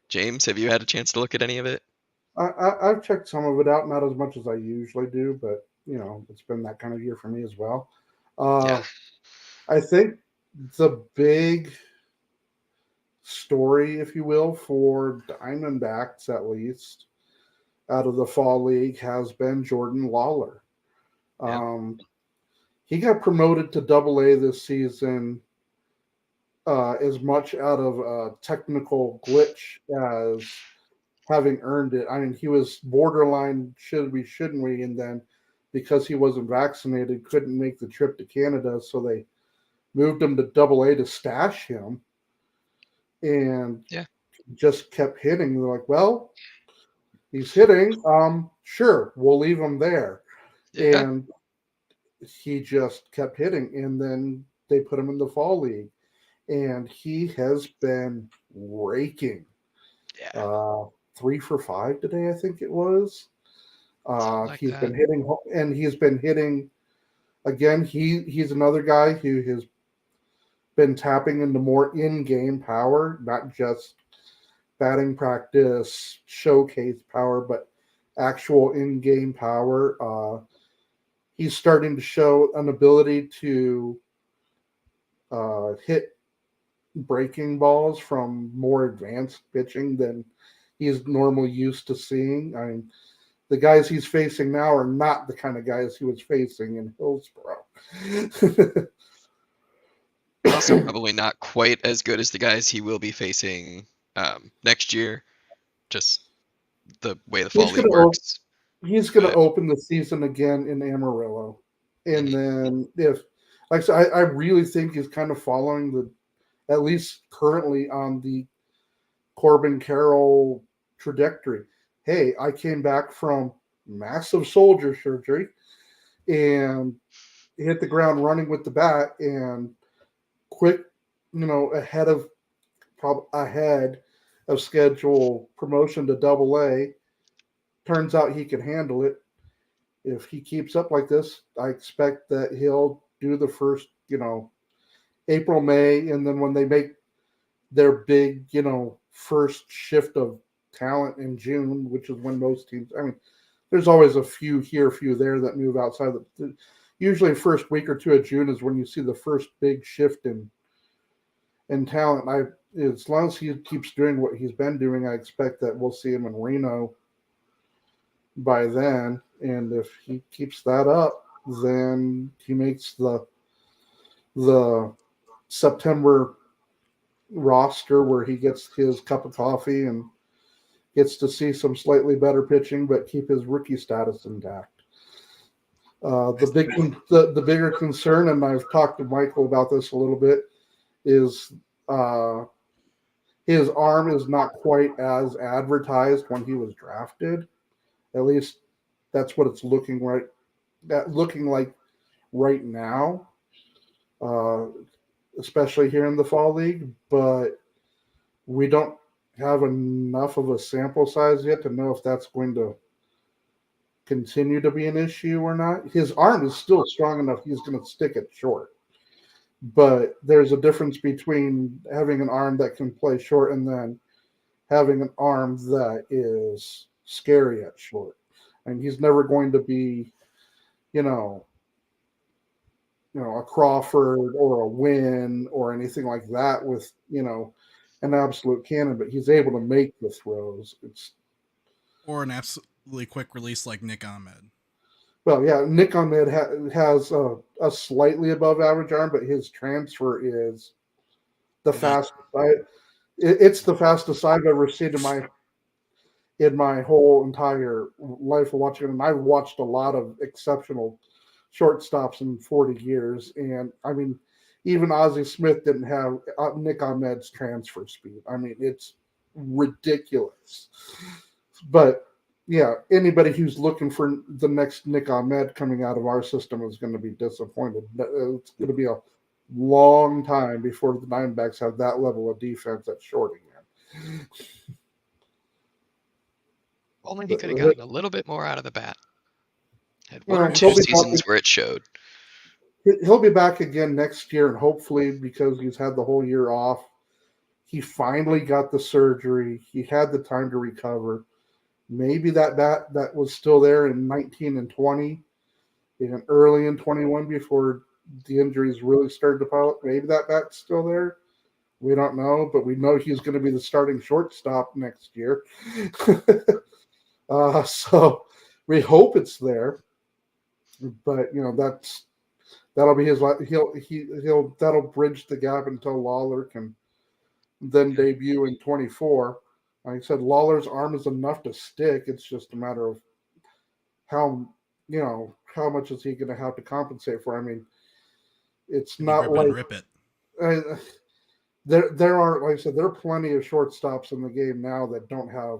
James, have you had a chance to look at any of it? I've checked some of it out, not as much as I usually do, but it's been that kind of year for me as well. I think the big story, if you will, for Diamondbacks, at least, out of the fall league has been Jordan Lawler. He got promoted to Double-A this season as much out of a technical glitch as having earned it. I mean, he was borderline should we, shouldn't we, and then because he wasn't vaccinated, couldn't make the trip to Canada, so they moved him to Double A to stash him, and Yeah. just kept hitting. They're like, well, he's hitting. Sure, we'll leave him there, Yeah. and he just kept hitting. And then they put him in the fall league, and he has been raking. Yeah. 3 for 5 today, I think it was. Something like He's that. been hitting, and he's been hitting again. He's another guy who has been tapping into more in-game power, not just batting practice showcase power, but actual in-game power. He's starting to show an ability to hit breaking balls from more advanced pitching than he's normally used to seeing. I mean, the guys he's facing now are not the kind of guys he was facing in Hillsborough. Also, probably not quite as good as the guys he will be facing next year. Just the way the fall he's league gonna works. he's gonna But open the season again in Amarillo, and mhm, then if like I said, I really think he's kind of following the at least currently on the Corbin Carroll trajectory. Hey, I came back from massive soldier surgery and hit the ground running with the bat and quick, ahead of schedule promotion to Double A. Turns out he can handle it. If he keeps up like this, I expect that he'll do the first, April, May, and then when they make their big, first shift of talent in June, which is when most teams. I mean, there's always a few here, a few there that move outside. Usually, first week or two of June is when you see the first big shift in talent. As long as he keeps doing what he's been doing, I expect that we'll see him in Reno by then. And if he keeps that up, then he makes the September roster where he gets his cup of coffee and gets to see some slightly better pitching, but keep his rookie status intact. The bigger concern, and I've talked to Michael about this a little bit, is his arm is not quite as advertised when he was drafted. At least that's what it's looking like right now, uh, especially here in the fall league. But we don't have enough of a sample size yet to know if that's going to continue to be an issue or not. His arm is still strong enough; he's going to stick it short. But there's a difference between having an arm that can play short and then having an arm that is scary at short. And he's never going to be, you know, a Crawford or a Win or anything like that with, an absolute cannon, but he's able to make the throws. Or an absolutely quick release like Nick Ahmed. Well, yeah, Nick Ahmed has a slightly above average arm, but his transfer is the Elite. fastest. It's the fastest I've ever seen in my whole entire life of watching. And I've watched a lot of exceptional shortstops in 40 years, and I mean, even Ozzie Smith didn't have Nick Ahmed's transfer speed. I mean, it's ridiculous. But yeah, anybody who's looking for the next Nick Ahmed coming out of our system is going to be disappointed. It's going to be a long time before the Diamondbacks have that level of defense at short again. only he But, could have gotten a little bit more out of the bat. Had one or well, two seasons where it showed. he'll be back again next year, and hopefully, because he's had the whole year off, he finally got the surgery. He had the time to recover. Maybe that bat that was still there in 19 and 20, and early in 21 before the injuries really started to pile up. Maybe that bat's still there. We don't know, but we know he's going to be the starting shortstop next year. So we hope it's there. But That'll be his. He'll that'll bridge the gap until Lawler can then debut in 24. Like I said, Lawler's arm is enough to stick. It's just a matter of how how much is he going to have to compensate for. I mean, it's Can he not grip and like rip it? there are, like I said, there are plenty of shortstops in the game now that don't have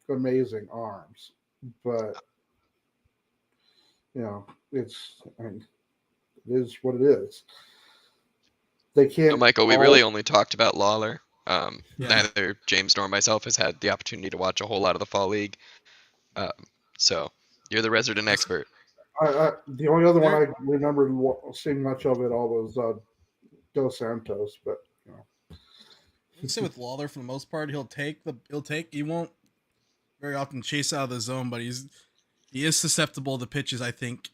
amazing arms, but it's, I mean, it is what it is. They So, can't Michael, we all. really only talked about Lawler. Yeah. Neither James nor myself has had the opportunity to watch a whole lot of the fall league. Um, so you're the resident expert. The only other one There, I remember seeing much of it all was Dos Santos, but I would say with Lawler, for the most part, he won't very often chase out of the zone, but he is susceptible to pitches, I think,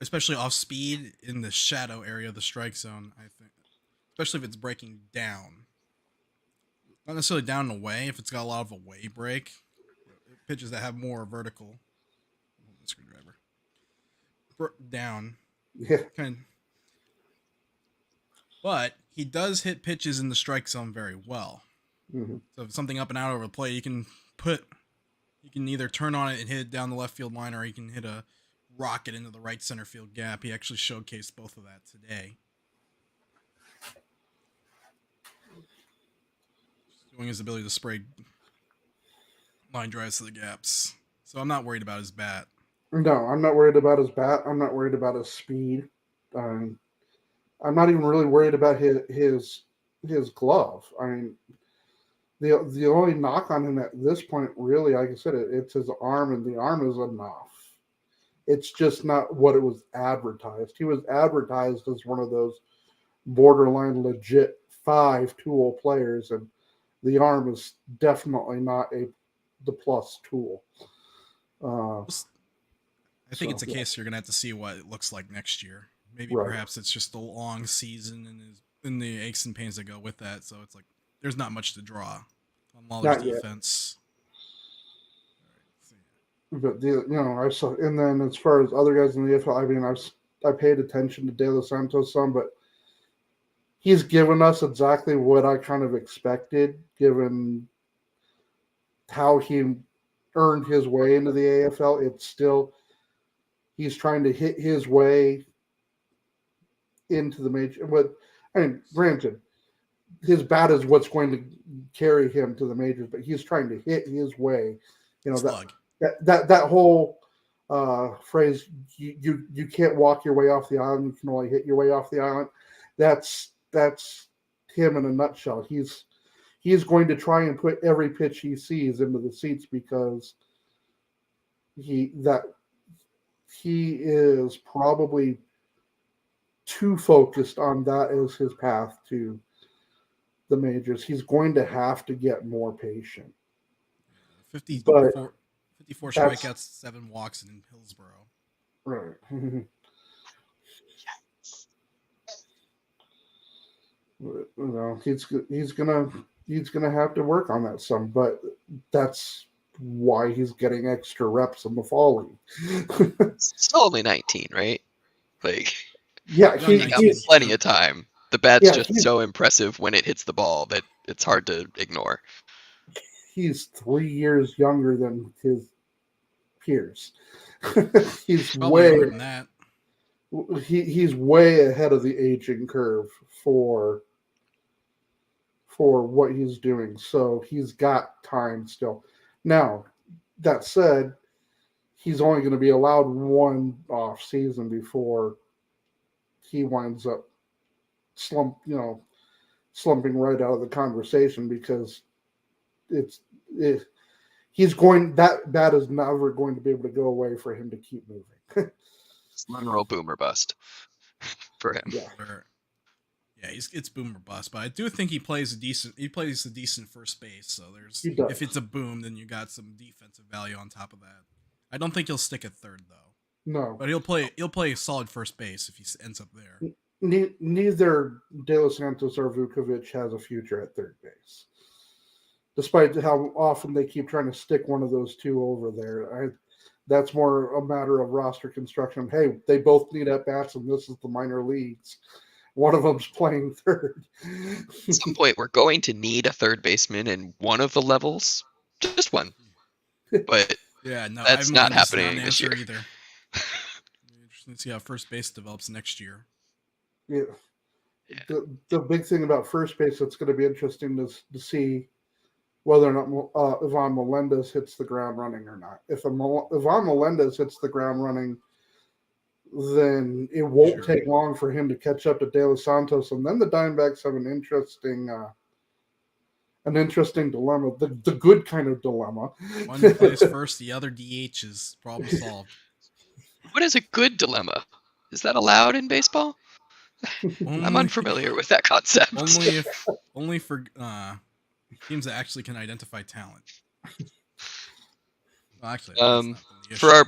especially off speed in the shadow area of the strike zone, I think. Especially if it's breaking down. Not necessarily down and away, if it's got a lot of away break. Pitches that have more vertical screwdriver. Down. yeah, But he does hit pitches in the strike zone very well. mm-hmm. So if it's something up and out over the plate, you can either turn on it and hit it down the left field line, or you can hit a rocket into the right center field gap. He actually showcased both of that today. Showing his ability to spray line drives to the gaps. So I'm not worried about his bat. No, I'm not worried about his bat. I'm not worried about his speed. I'm not even really worried about his glove. I mean, the only knock on him at this point, really, like I said, it's his arm, and the arm is enough. It's just not what it was advertised. He was advertised as one of those borderline legit 5-tool players, and the arm is definitely not the plus tool. I think it's a case you're gonna have to see what it looks like next year. Maybe perhaps it's just a long season and the aches and pains that go with that. So it's like there's not much to draw on Lawler's defense. But I saw, and then as far as other guys in the AFL, I mean, I paid attention to De Los Santos some, but he's given us exactly what I kind of expected, given how he earned his way into the AFL. It's still, he's trying to hit his way into the major. But I mean, granted, his bat is what's going to carry him to the majors, but he's trying to hit his way. That whole phrase, you can't walk your way off the island, you can only hit your way off the island. That's him in a nutshell. He's going to try and put every pitch he sees into the seats because he is probably too focused on that as his path to the majors. He's going to have to get more patient. 54 strikeouts, 7 walks in Hillsborough. Right. He's gonna have to work on that some, but that's why he's getting extra reps in the fall league. Still only 19, right? Like, yeah, he's plenty of time. The bat's just so impressive when it hits the ball that it's hard to ignore. He's 3 years younger than his peers. He's probably way younger than that. He's way ahead of the aging curve for what he's doing. So he's got time still. Now, that said, he's only going to be allowed one off season before he winds up slumping right out of the conversation, because he's going, that is never going to be able to go away for him to keep moving. Literal boomer bust for him. Yeah, it's boomer bust, but I do think he plays a decent first base. So if it's a boom, then you got some defensive value on top of that. I don't think he'll stick at third though. No, but he'll play a solid first base if he ends up there. Neither De Los Santos or Vukovic has a future at third base, despite how often they keep trying to stick one of those two over there. That's more a matter of roster construction. Hey, they both need at bats, and this is the minor leagues. One of them's playing third. At some point, we're going to need a third baseman in one of the levels, just one. But Yeah, no, that's not happening an this year. Either. Interesting to see how first base develops next year. Yeah. The big thing about first base that's going to be interesting is to see whether or not Ivan Melendez hits the ground running or not. If Ivan Melendez hits the ground running, then it won't take long for him to catch up to De Los Santos, and then the Diamondbacks have an interesting dilemma, the good kind of dilemma. One plays first, the other DHs. Problem solved. What is a good dilemma? Is that allowed in baseball? I'm unfamiliar with that concept. Only for teams that actually can identify talent. Well, actually, for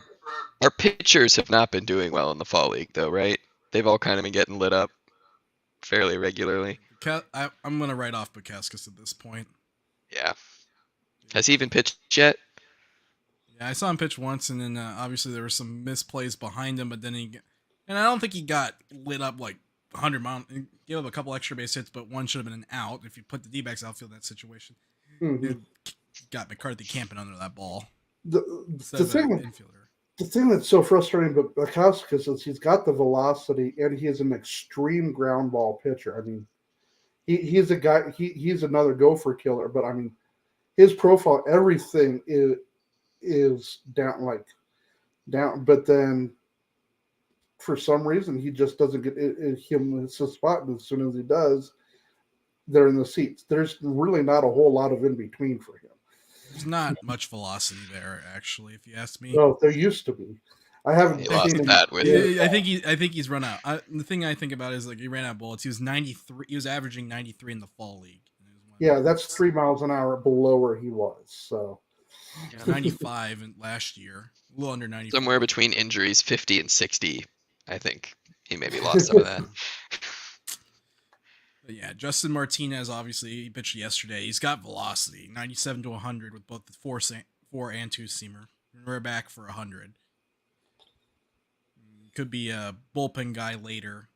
our pitchers have not been doing well in the fall league, though, right? They've all kind of been getting lit up fairly regularly. I'm gonna write off Bukowskis at this point. Yeah. Has he even pitched yet? Yeah, I saw him pitch once, and then obviously there were some misplays behind him, but then and I don't think he got lit up like 100 miles. He gave up a couple extra base hits, but one should have been an out if you put the D-backs outfield in that situation. Mm-hmm. Got McCarthy camping under that ball. The thing that's so frustrating about Bukowskis is he's got the velocity and he is an extreme ground ball pitcher. I mean, he's a guy. He's another gopher killer, but I mean, his profile, everything is down. But then for some reason he just doesn't get him his spot. And as soon as he does, they're in the seats. There's really not a whole lot of in between for him. There's not much velocity there, actually, if you ask me. No, there used to be. I haven't seen that with. I think he's run out. The thing I think about is he ran out of bullets. He was 93. He was averaging 93 in the fall league. Yeah, that's 3 miles an hour below where he was. So 95 last year, a little under 90. Somewhere between injuries, 50 and 60. I think he maybe lost some of that. But yeah, Justin Martinez, obviously, he pitched yesterday. He's got velocity, 97 to 100 with both the four and two seamer. We're back for 100. Could be a bullpen guy later,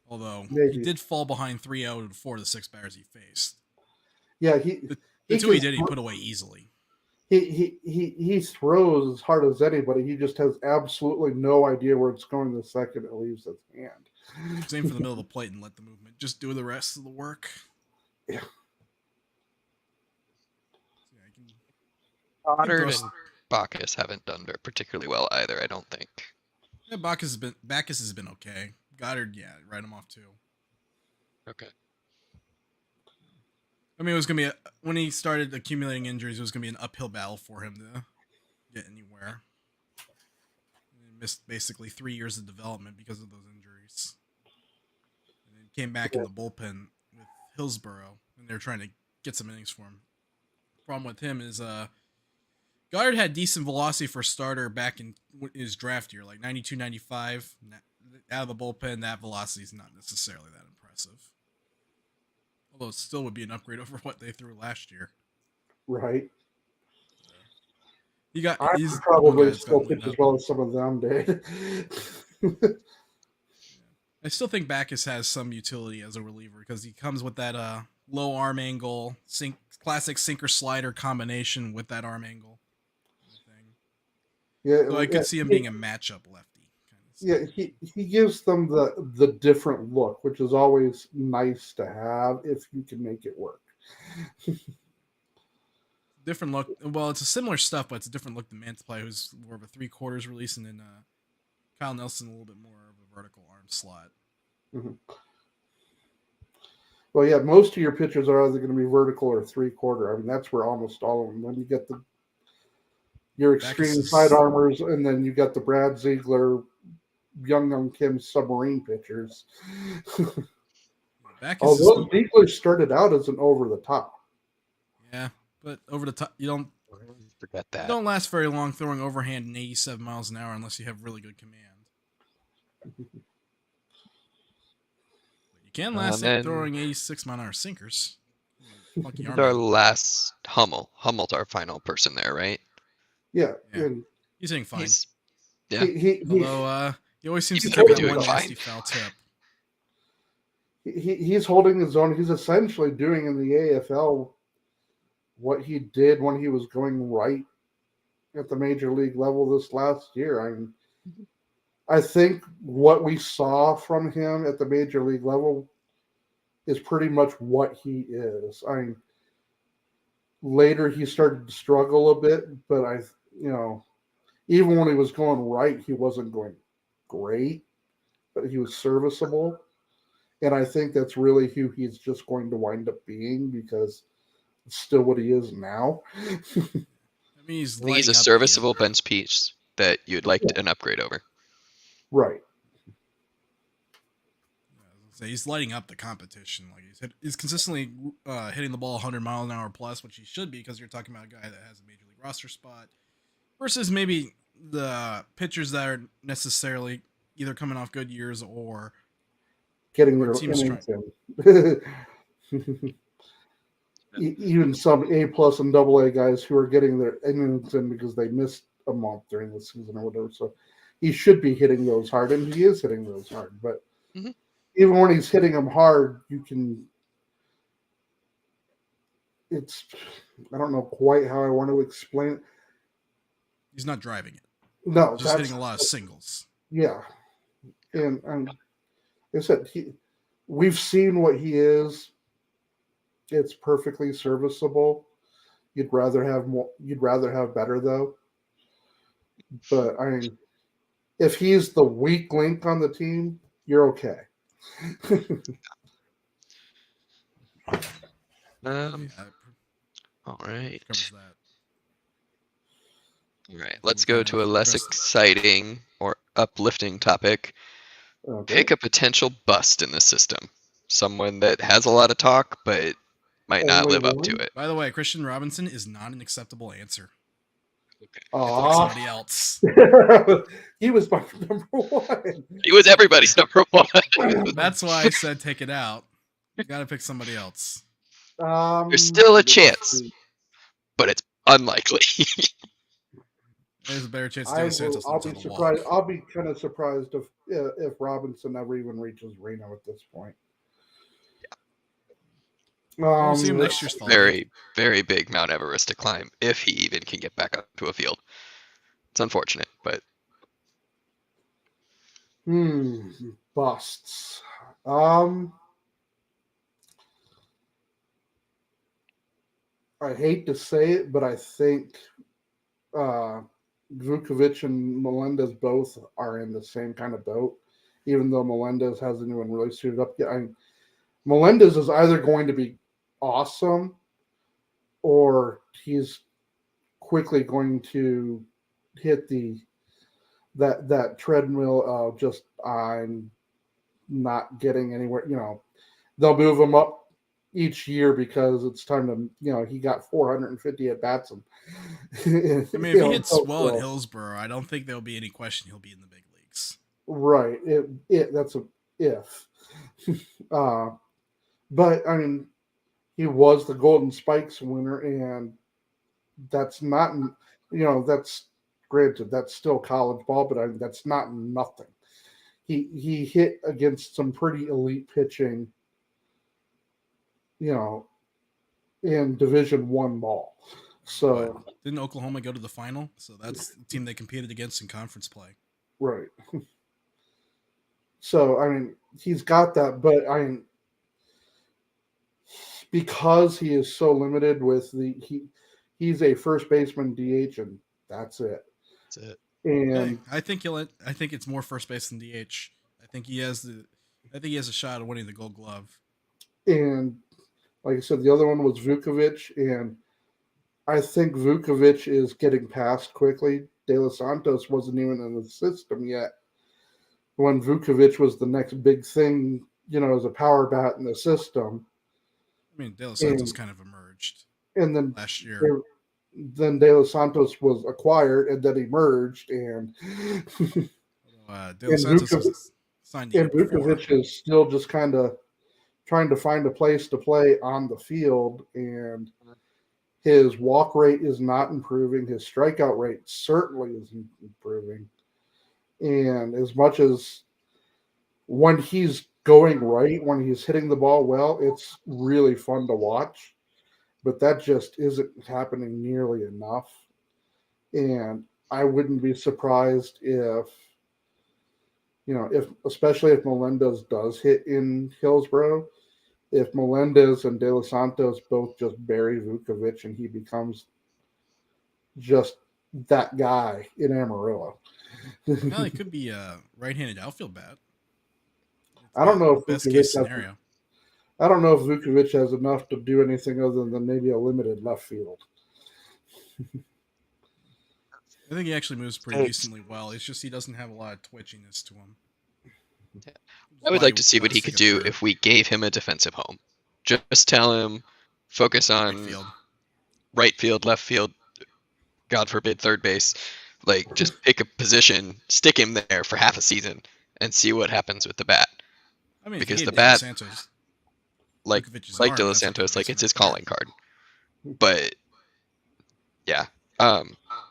although he did fall behind 3-0 to 4 of the 6 batters he faced. Yeah, the two he did, he put away easily. He throws as hard as anybody. He just has absolutely no idea where it's going the second it leaves his hand. Aim for the middle of the plate and let the movement just do the rest of the work. Yeah. Goddard and Bacchus haven't done particularly well either, I don't think. Yeah, Bacchus has been okay. Goddard, yeah, write him off too. Okay. I mean, it was gonna be when he started accumulating injuries, it was gonna be an uphill battle for him to get anywhere. He missed basically 3 years of development because of those injuries. And then came back in the bullpen with Hillsborough, and they're trying to get some innings for him. Problem with him is Goddard had decent velocity for a starter back in his draft year, like 92, 95. Out of the bullpen, that velocity is not necessarily that impressive. Although it still would be an upgrade over what they threw last year. Right. He's probably still pitch as well as some of them did. I still think Bacchus has some utility as a reliever because he comes with that low arm angle, classic sinker slider combination with that arm angle. Yeah, so I could see him being a matchup lefty. Yeah, he gives them the different look, which is always nice to have if you can make it work. Different look. Well, it's a similar stuff, but it's a different look than Mantiply, who's more of a 3/4 release, and then Kyle Nelson a little bit more of a vertical arm slot. Mm-hmm. Well, yeah, most of your pitchers are either going to be vertical or 3/4. I mean, that's where almost all of them. Then you get your extreme side armors, and then you got the Brad Ziegler, Young Kim submarine pitchers. Although Ziegler started out as an over the top. Yeah, but over the top, you don't forget that. You don't last very long throwing overhand in 87 miles an hour unless you have really good command. You can last throwing 86-mile-an-hour sinkers. Our last Hummel's our final person there, right? Yeah. He's hitting fine. Yeah. Although he always seems to He's take gonna that be doing one fine. nasty foul tip. He's holding his own. He's essentially doing in the AFL what he did when he was going right at the major league level this last year. I think what we saw from him at the major league level is pretty much what he is. Later he started to struggle a bit, but even when he was going right, he wasn't going great, but he was serviceable. And I think that's really who he's just going to wind up being, because it's still what he is now. I mean, I think he's a serviceable bench piece that you'd like an upgrade over. Right. So he's lighting up the competition. Like he's consistently hitting the ball 100 miles an hour plus, which he should be, because you're talking about a guy that has a major league roster spot, versus maybe the pitchers that are necessarily either coming off good years or getting their innings in. Even some A+ and AA guys who are getting their innings in because they missed a month during the season or whatever. So he should be hitting those hard, and he is hitting those hard. But even when he's hitting them hard, I don't know quite how I want to explain it. He's not driving it. No, he's just hitting a lot of singles. Yeah, and like I said, we've seen what he is. It's perfectly serviceable. You'd rather have more. You'd rather have better, though. But if he's the weak link on the team, you're okay. All right. All right. We'll Let's go to a less exciting or uplifting topic. Okay. Pick a potential bust in the system. Someone that has a lot of talk, but might not live up to it. By the way, Christian Robinson is not an acceptable answer. Okay. Somebody else. He was my number one. He was everybody's number one. That's why I said take it out. You got to pick somebody else. There's still a chance, but it's unlikely. There's a better chance De Los Santos I'll be surprised. I'll be kind of surprised if Robinson ever even reaches Reno at this point. We'll see him next year's very, very big Mount Everest to climb if he even can get back up to a field. It's unfortunate, but busts. I hate to say it, but I think Vukovic and Melendez both are in the same kind of boat, even though Melendez hasn't even really suited up yet. Melendez is either going to be awesome or he's quickly going to hit that treadmill of just I'm not getting anywhere. They'll move him up each year because it's time to, he got 450 at bats. I mean, if he hits well in Hillsborough, I don't think there'll be any question he'll be in the big leagues. Right. That's a if. But he was the Golden Spikes winner, and that's not, that's granted, that's still college ball, but that's not nothing. He hit against some pretty elite pitching, in Division I ball. So didn't Oklahoma go to the final? So that's the team they competed against in conference play. Right. So he's got that, but because he is so limited with he's a first baseman DH, and that's it. That's it. And I think it's more first base than DH. I think he has a shot at winning the Gold Glove. And like I said, the other one was Vukovic, and I think Vukovic is getting passed quickly. De Los Santos wasn't even in the system yet when Vukovic was the next big thing, as a power bat in the system. I mean, De Los Santos kind of emerged. And then last year. Then De Los Santos was acquired, and then emerged, and De Los Santos was signed. And Vukovic is still just kind of trying to find a place to play on the field, and his walk rate is not improving. His strikeout rate certainly isn't improving. And as much as when he's going right, when he's hitting the ball well, it's really fun to watch. But that just isn't happening nearly enough. And I wouldn't be surprised if, if especially if Melendez does hit in Hillsborough, if Melendez and De Los Santos both just bury Vukovic and he becomes just that guy in Amarillo. Well, it could be a right-handed outfield bat. I don't know if Best Vukovic case has, scenario. I don't know if Vukovic has enough to do anything other than maybe a limited left field. I think he actually moves pretty decently well. It's just he doesn't have a lot of twitchiness to him. I would like to see what he could do if we gave him a defensive home. Just tell him, focus on right field, left field, God forbid, third base. Like, just pick a position, stick him there for half a season, and see what happens with the bat. I mean, because the De Los bat, Santos, like De Los Santos, like it's his calling card. But yeah,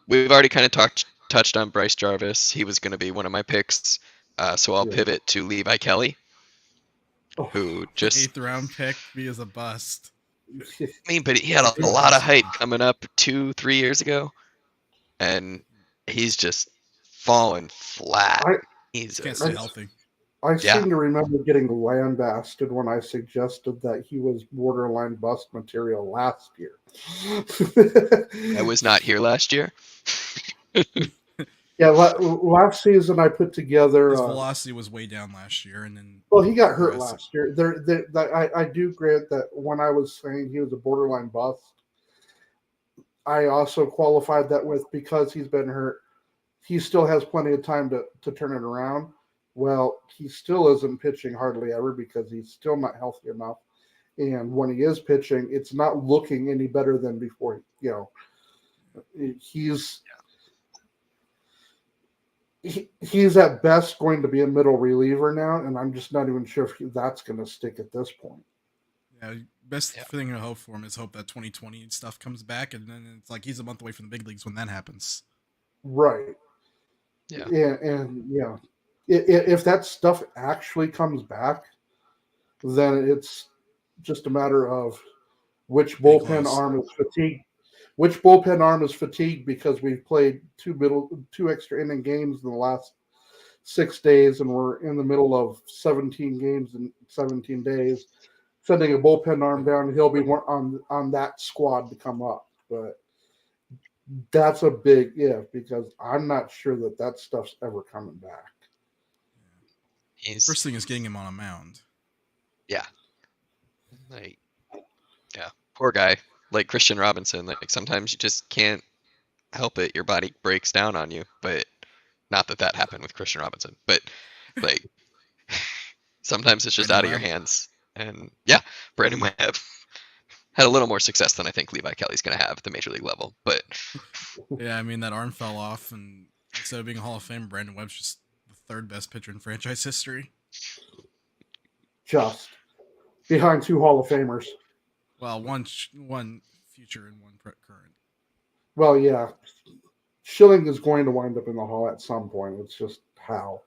we've already kind of touched on Bryce Jarvis. He was going to be one of my picks, so I'll pivot to Levi Kelly, who just 8th round pick. He is a bust. I mean, but he had a lot of hype coming up 2-3 years ago, and he's just fallen flat. He's can't stay healthy. I seem to remember getting lambasted when I suggested that he was borderline bust material last year. I was not here last year. Yeah, last season I put together. His velocity was way down last year, and then he got hurt last year. I do grant that when I was saying he was a borderline bust, I also qualified that with because he's been hurt, he still has plenty of time to turn it around. Well, he still isn't pitching hardly ever because he's still not healthy enough. And when he is pitching, it's not looking any better than before. He's at best going to be a middle reliever now, and I'm just not even sure if that's going to stick at this point. Yeah, best thing to hope for him is hope that 2020 stuff comes back, and then it's like he's a month away from the big leagues when that happens. Right. Yeah. And if that stuff actually comes back, then it's just a matter of which bullpen arm is fatigued. Which bullpen arm is fatigued because we've played two extra inning games in the last 6 days, and we're in the middle of 17 games in 17 days. Sending a bullpen arm down, he'll be on that squad to come up. But that's a big if because I'm not sure that stuff's ever coming back. First thing is getting him on a mound. Yeah. Poor guy. Like Christian Robinson, like sometimes you just can't help it. Your body breaks down on you, but not that happened with Christian Robinson, but like sometimes it's just out of your hands. And yeah, Brandon Webb had a little more success than I think Levi Kelly's going to have at the major league level, but yeah, I mean that arm fell off, and instead of being a Hall of Fame, Brandon Webb's just the third best pitcher in franchise history. Just behind 2 Hall of Famers. Well, one future and one current. Well, yeah. Schilling is going to wind up in the Hall at some point. It's just how.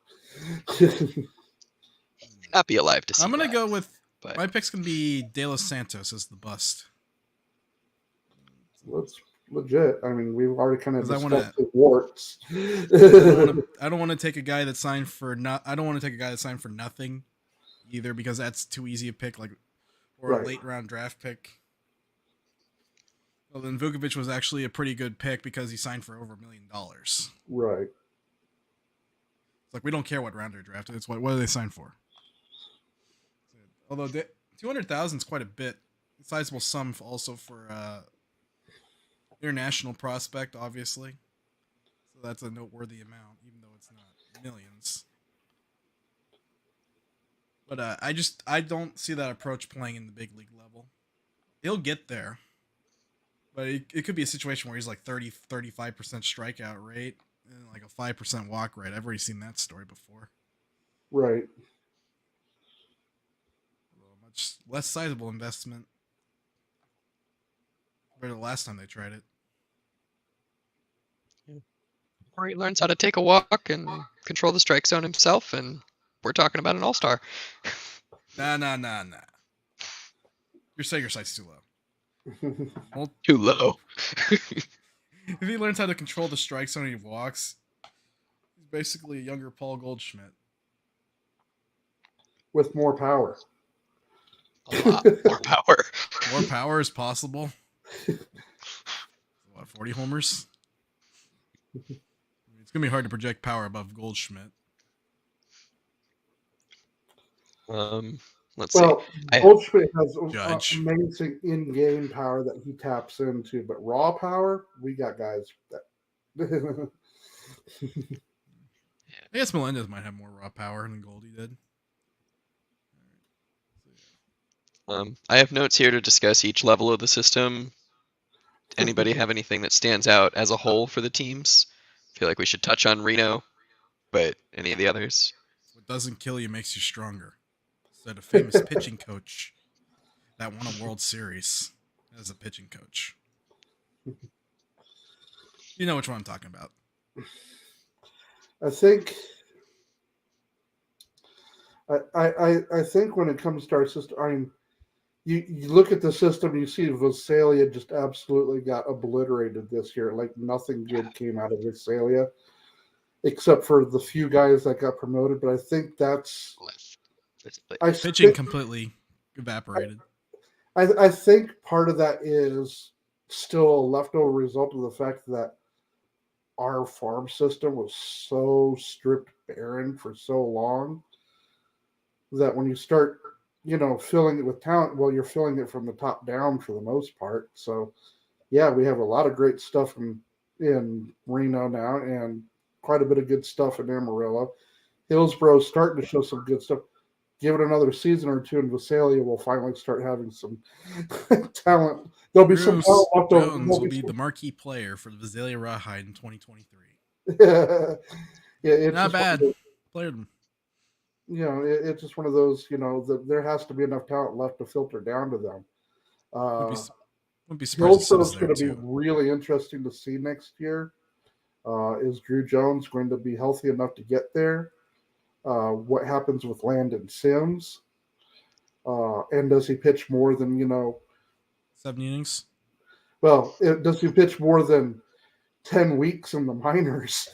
Not be alive to see I'm going to go with, my pick's going to be De Los Santos as the bust. That's legit. I mean, we've already kind of discussed the warts. I don't want to take a guy that signed for nothing either, because that's too easy a pick, or a late round draft pick. Well, then Vukovic was actually a pretty good pick because he signed for over $1 million. Right. It's like we don't care what round they're drafted. It's what do they sign for? Although $200,000 is quite a bit, a sizable sum also for international prospect, obviously. So that's a noteworthy amount, even though it's not millions. But I don't see that approach playing in the big league level. He'll get there. But it could be a situation where he's like 35% strikeout rate and like a 5% walk rate. I've already seen that story before. Right. A much less sizable investment compared to the last time they tried it. Or he learns how to take a walk and control the strike zone himself, and we're talking about an all-star. Nah. Your Sager sight's too low. Well, Too low. if he learns how to control the strike zone and he walks, he's basically a younger Paul Goldschmidt. With more power. A lot more power. More power is possible. What, 40 homers? It's going to be hard to project power above Goldschmidt. Let's see. Well, Goldschmidt has amazing in-game power that he taps into, but raw power, we got guys that. I guess Melendez might have more raw power than Goldie did. I have notes here to discuss each level of the system. Anybody have anything that stands out as a whole for the teams? I feel like we should touch on Reno, but any of the others? What doesn't kill you makes you stronger. Said a famous pitching coach that won a World Series as a pitching coach. You know which one I'm talking about. I think I think when it comes to our system, I mean, you look at the system, you see Visalia just absolutely got obliterated this year. Like nothing good came out of Visalia, except for the few guys that got promoted. But I think that's pitching completely evaporated. I think part of that is still a leftover result of the fact that our farm system was so stripped barren for so long that when you start, filling it with talent, well, you're filling it from the top down for the most part. So, yeah, we have a lot of great stuff in Reno now and quite a bit of good stuff in Amarillo. Hillsboro's starting to show some good stuff. Give it another season or two, and Visalia will finally start having some talent. There'll be some talent left over. Jones will be the marquee player for the Visalia Rawhide in 2023. Yeah, it's not bad. Played him. It's just one of those. There has to be enough talent left to filter down to them. Wouldn't be surprised. Hillsboro's going to be really interesting to see next year. Is Drew Jones going to be healthy enough to get there? What happens with Landon Sims? And does he pitch more than 7 innings? Well, does he pitch more than 10 weeks in the minors?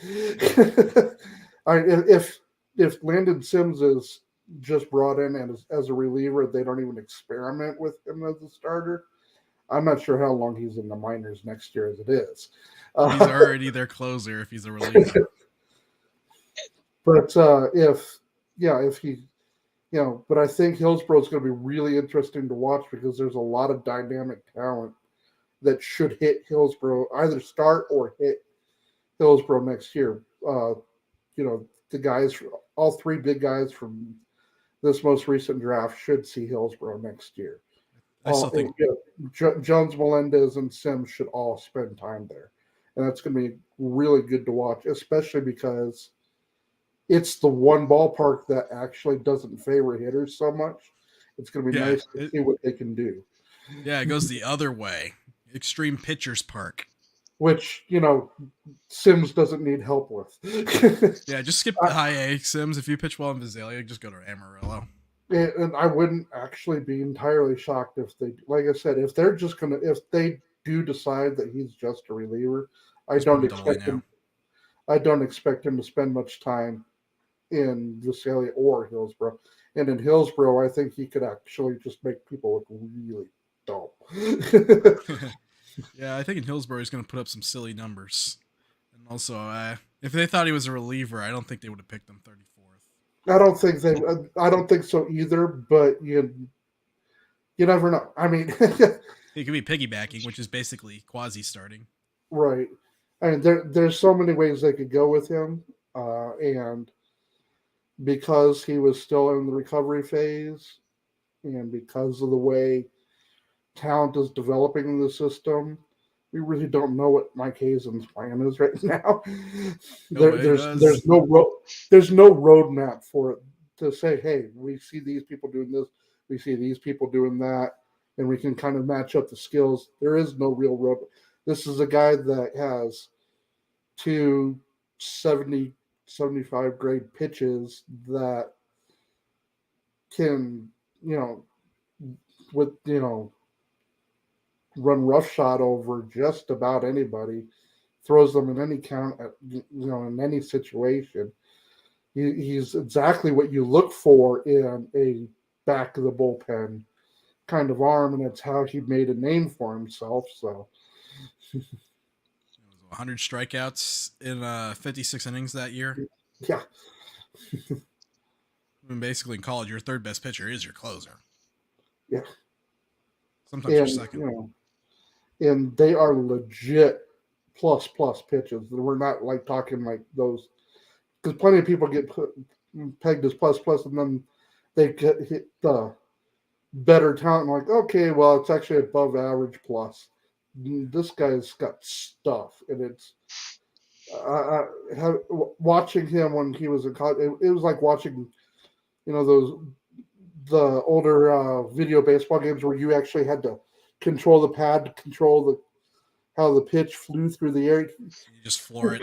If Landon Sims is just brought in and as a reliever, they don't even experiment with him as a starter. I'm not sure how long he's in the minors next year as it is. He's already their closer if he's a reliever. But if he, but I think Hillsboro's going to be really interesting to watch because there's a lot of dynamic talent that should hit Hillsboro, either start or hit Hillsboro next year. The guys, all three big guys from this most recent draft should see Hillsboro next year. I still think Jones, Melendez, and Sims should all spend time there. And that's going to be really good to watch, especially because it's the one ballpark that actually doesn't favor hitters so much. It's going to be nice to see what they can do. Yeah, it goes the other way. Extreme Pitchers Park. Which, Sims doesn't need help with. Yeah, just skip the high A, Sims. If you pitch well in Visalia, just go to Amarillo. And I wouldn't actually be entirely shocked if they, like I said, if they do decide that he's just a reliever, I don't expect him to spend much time in Visalia or Hillsboro. And in Hillsboro, I think he could actually just make people look really dumb. Yeah, I think in Hillsboro he's going to put up some silly numbers. And also, if they thought he was a reliever, I don't think they would have picked him 34th. I don't think so either, but you never know. I mean, he could be piggybacking, which is basically quasi-starting. Right. I mean, there's so many ways they could go with him. And because he was still in the recovery phase and because of the way talent is developing in the system, we really don't know what Mike Hazen's plan is right now. There's no roadmap for it to say, hey, we see these people doing this, we see these people doing that, and we can kind of match up the skills. There is no real road. This is a guy that has 2 70, 75 grade pitches that can, with, run roughshod over just about anybody, throws them in any count, in any situation. He's exactly what you look for in a back of the bullpen kind of arm, and it's how he made a name for himself. So, 100 strikeouts in 56 innings that year. Yeah. I mean, basically, in college, your third best pitcher is your closer. Yeah. Sometimes your second. And they are legit plus pitches. We're not like talking like those, because plenty of people get pegged as plus, and then they get hit the better talent. Like, okay, well, it's actually above average plus. This guy's got stuff, and it's watching him when he was in college. It was like watching, the older video baseball games where you actually had to control the pad to control how the pitch flew through the air. You just floor it.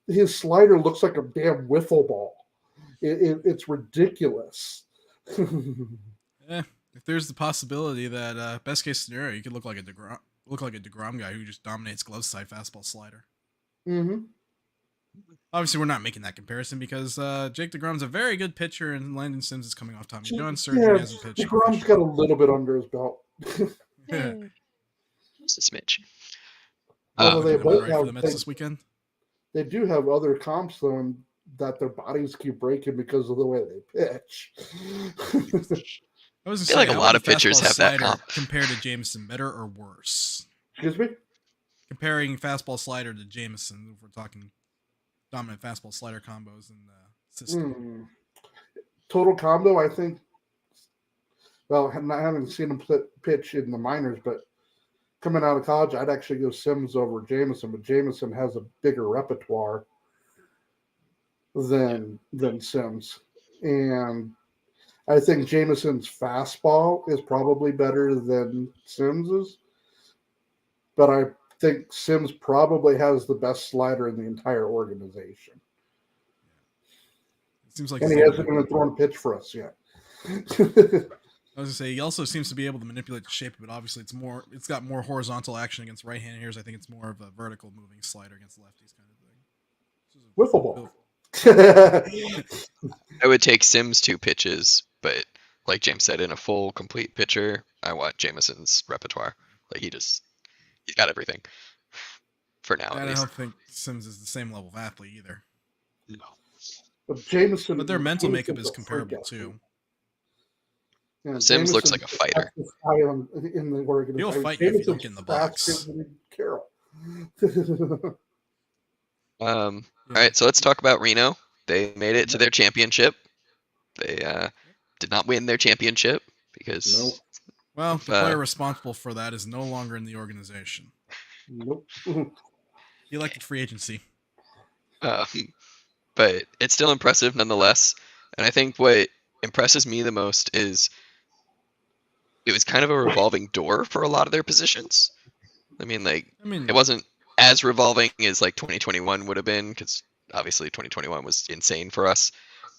His slider looks like a damn wiffle ball. It's ridiculous. If there's the possibility that best case scenario, you could look like a DeGrom guy who just dominates glove side fastball slider. Mm-hmm. Obviously, we're not making that comparison because Jake DeGrom's a very good pitcher, and Landon Sims is coming off Tommy John surgery. Yeah, Hasn't pitched. DeGrom's got a little bit under his belt. Just a smidge. They both for the Mets this weekend. They do have other comps though, and that their bodies keep breaking because of the way they pitch. I was feel like a lot of pitchers have that comp. Compared to Jameson, better or worse? Excuse me? Comparing fastball slider to Jameson, if we're talking dominant fastball slider combos in the system. Total combo, I think. Well, I haven't seen him pitch in the minors, but coming out of college, I'd actually go Sims over Jameson, but Jameson has a bigger repertoire than Sims. And I think Jameson's fastball is probably better than Sims's, but I think Sims probably has the best slider in the entire organization. It seems like and he hasn't even thrown a pitch for us yet. I was gonna say he also seems to be able to manipulate the shape of it. Obviously, it's got more horizontal action against right-handed hitters. I think it's more of a vertical moving slider against lefties kind of thing. Wiffle ball. I would take Sims 2 pitches, but like James said, in a full, complete pitcher, I want Jameson's repertoire. Like he's got everything for now. I don't think Sims is the same level of athlete either. No. But their mental makeup is comparable too. Yeah, Sims looks like a fighter. In the organization. He'll fight you if you don't get in the box. Carroll. All right, so let's talk about Reno. They made it to their championship. They did not win their championship because. Nope. Well, the player responsible for that is no longer in the organization. Nope. He elected free agency. But it's still impressive nonetheless. And I think what impresses me the most is it was kind of a revolving door for a lot of their positions. I mean, it wasn't as revolving as like 2021 would have been, because obviously 2021 was insane for us.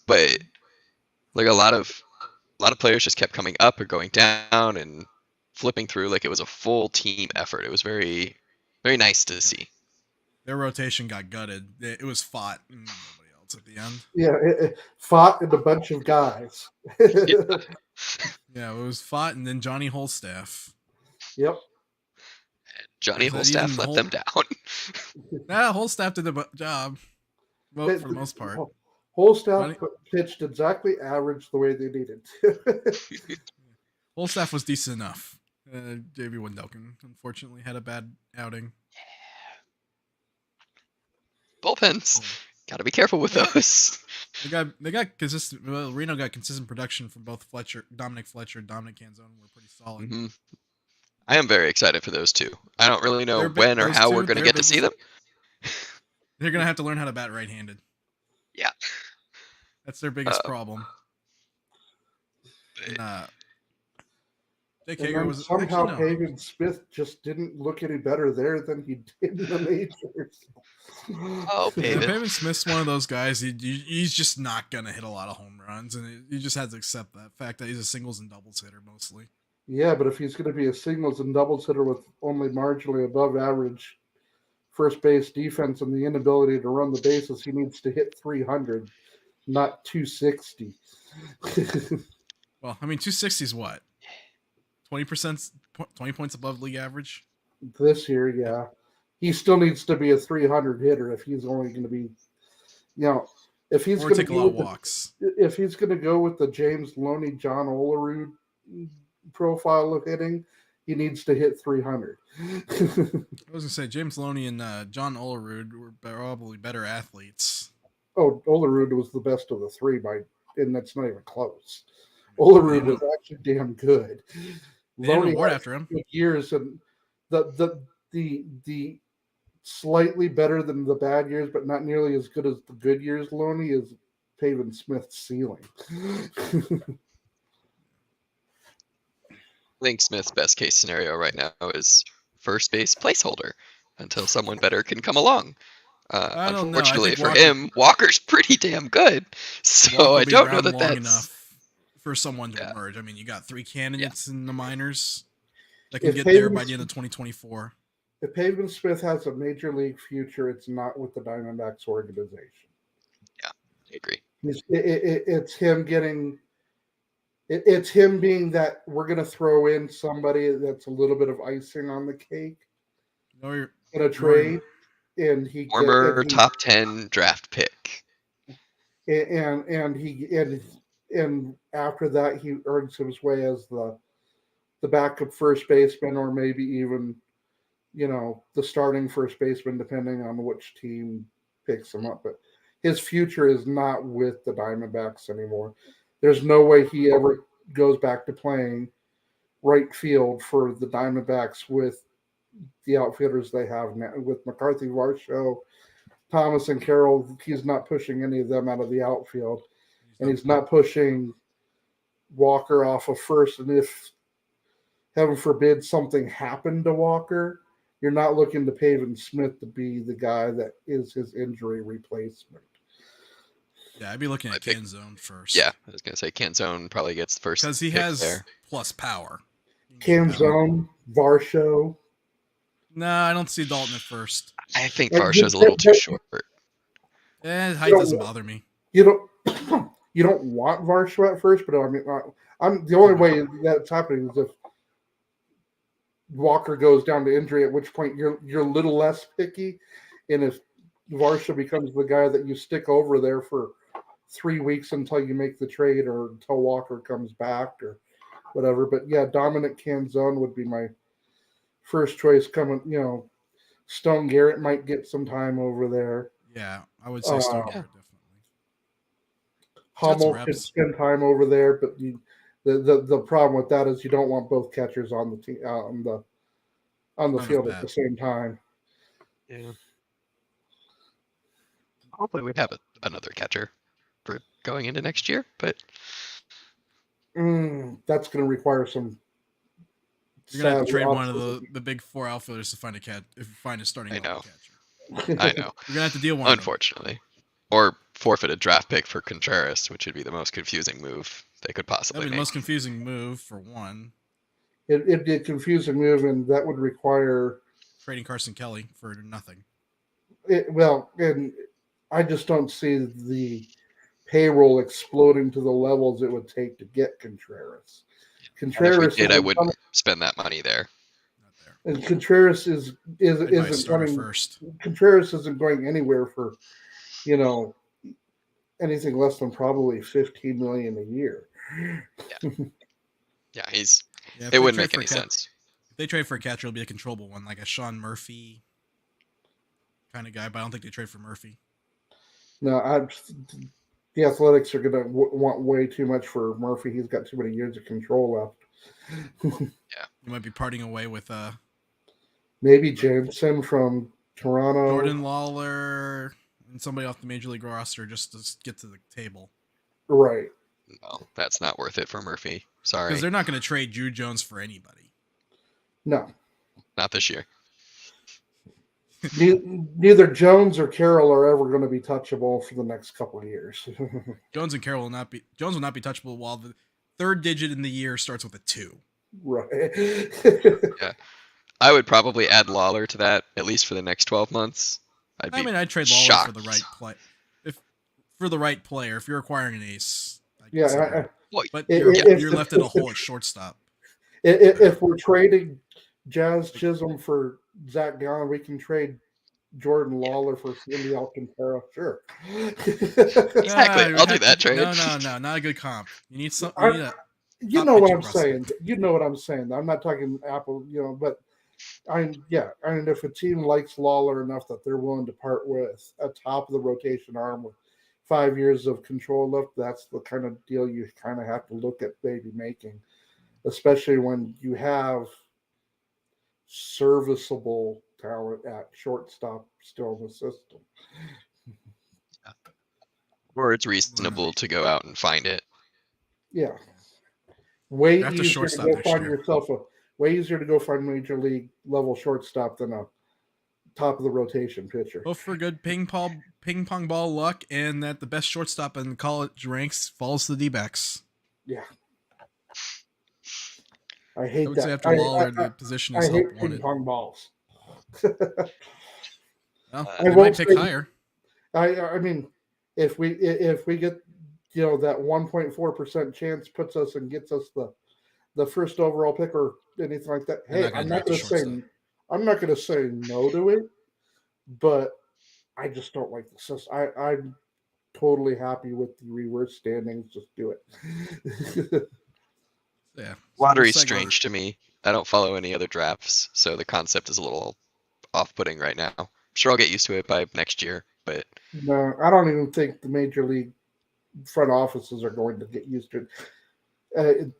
But like a lot of players just kept coming up or going down and flipping through. Like it was a full team effort. It was very, very nice to see. Their rotation got gutted. It was fought. And nobody else at the end. Yeah, it fought and a bunch of guys. Yeah, it was fought and then Johnny Holstaff. Yep. Johnny Holstaff let them down. Nah, Holstaff did the job. Well, for the most part. Holstaff pitched exactly average the way they needed. Holstaff was decent enough. J.B. Wendelken, unfortunately, had a bad outing. Bullpens. Got to be careful with those. They got consistent. Well, Reno got consistent production from both Dominic Fletcher, and Dominic Canzone were pretty solid. Mm-hmm. I am very excited for those two. I don't really know when or how we're going to get to see them. They're going to have to learn how to bat right-handed. Yeah. That's their biggest problem. Jake And Hager then was somehow actually no. Pavin Smith just didn't look any better there than he did in the majors. Oh, Yeah, Pavin. Pavin Smith's one of those guys. He's just not gonna hit a lot of home runs, and you just have to accept that fact that he's a singles and doubles hitter mostly. Yeah, but if he's going to be a singles and doubles hitter with only marginally above average first base defense and the inability to run the bases, he needs to hit 300, not 260. Well, I mean, 260 is what? 20%, 20 points above league average. This year, yeah. He still needs to be a 300 hitter if he's only going to be, if he's Or going to take a lot go of with walks. if he's going to go with the James Loney, John Olerud profile of hitting, he needs to hit 300. I was gonna say James Loney and John Olerud were probably better athletes. Oh, Olerud was the best of the three and that's not even close. Olerud was actually damn good. They had an Loney award had after him. good years, and the slightly better than the bad years, but not nearly as good as the good years. Loney is Pavin Smith's ceiling. I think Smith's best case scenario right now is first base placeholder until someone better can come along. I don't know. I Unfortunately think for Walker, him, Walker's pretty damn good. So Walker will I be don't know around that long that's enough for someone to emerge. I mean, you got 3 candidates in the minors that can If get Pavin there by the end of 2024. If Pavin Smith has a major league future, it's not with the Diamondbacks organization. Yeah, I agree. It's him getting. It's him being that we're going to throw in somebody that's a little bit of icing on the cake No, in a trade, and Former top 10 draft pick. and after that he earns his way as the backup first baseman, or maybe even the starting first baseman, depending on which team picks him up. But his future is not with the Diamondbacks anymore. There's no way he ever goes back to playing right field for the Diamondbacks with the outfielders they have now, with McCarthy, Varsho, Thomas, and Carroll. He's not pushing any of them out of the outfield, and he's not pushing Walker off of first. And if, heaven forbid, something happened to Walker, you're not looking to Pavin Smith to be the guy that is his injury replacement. Yeah, I'd be looking at Canzone first. Yeah, I was going to say Canzone probably gets the first because he has there. Plus power. Canzone, Varsho. No, I don't see Dalton at first. I think Varsho's a little too short. Height doesn't bother me. You don't want Varsho at first, but I mean, I'm the only way that's happening is if Walker goes down to injury, at which point you're a little less picky, and if Varsho becomes the guy that you stick over there for 3 weeks until you make the trade or until Walker comes back or whatever. But yeah, Dominic Canzone would be my first choice coming. Stone Garrett might get some time over there. Yeah, I would say Stone Garrett definitely. Hummel could spend time over there, but the problem with that is you don't want both catchers on the team on the field at the same time. Yeah. Hopefully we'd have another catcher for going into next year, but that's going to require some. You're gonna have to trade one of the big 4 outfielders to find a starting catcher. I know. You're gonna have to deal one. Unfortunately, or forfeit a draft pick for Contreras, which would be the most confusing move they could possibly make. That'd be the most confusing move for one. It'd be a confusing move, and that would require trading Carson Kelly for nothing. And I just don't see the payroll exploding to the levels it would take to get Contreras. Contreras, if we did, I wouldn't spend that money there. And Contreras isn't coming first. Contreras isn't going anywhere for, anything less than probably $15 million a year. Yeah, it wouldn't make any sense. If they trade for a catcher, it'll be a controllable one, like a Sean Murphy kind of guy. But I don't think they trade for Murphy. No, the Athletics are going to want way too much for Murphy. He's got too many years of control left. Yeah, you might be parting away with maybe Jensen from Toronto, Jordan Lawler, and somebody off the Major League roster just to get to the table. Right. No, that's not worth it for Murphy. Sorry, Because they're not going to trade Drew Jones for anybody. No. not this year. Neither Jones or Carroll are ever going to be touchable for the next couple of years. Jones and Carroll will not be. Jones will not be touchable while the third digit in the year starts with a 2. Right. I would probably add Lawler to that at least for the next 12 months. I'd trade Lawler shocked. for the right play. For the right player, if you're acquiring an ace, Yeah, but if- you're left at a hole at shortstop. if we're trading Jazz Chisholm for Zach Gallen, we can trade Jordan Lawler for Cindy Alcantara. Sure. Exactly. I'll do that trade. No, not a good comp. You need some. You know what I'm pitching saying. You know what I'm saying. I'm not talking Apple, but if a team likes Lawler enough that they're willing to part with a top of the rotation arm with 5 years of control left, that's the kind of deal you kind of have to look at maybe making, especially when you have serviceable talent at shortstop still in the system. Or it's reasonable to go out and find it. Yeah. Way Draft a easier to shortstop go next find year. yourself way easier to go find major league level shortstop than a top of the rotation pitcher. Hope for good ping pong ball luck, and that the best shortstop in college ranks falls to the D-backs. Yeah. I hate I would that. say after Lawler, the position is I hate help ping wanted. pong balls. Well, I they won't might pick say- higher. I mean, if we get that 1.4% chance puts us and gets us the first overall pick or anything like that. They're Hey, not gonna I'm not draft a going to say shortstop. I'm not going to say no to it, but I just don't like the system. I'm totally happy with the reverse standings. Just do it. Yeah. Lottery's Segue. strange to me. I don't follow any other drafts, so the concept is a little off-putting right now. I'm sure I'll get used to it by next year, but No, I don't even think the major league front offices are going to get used to it.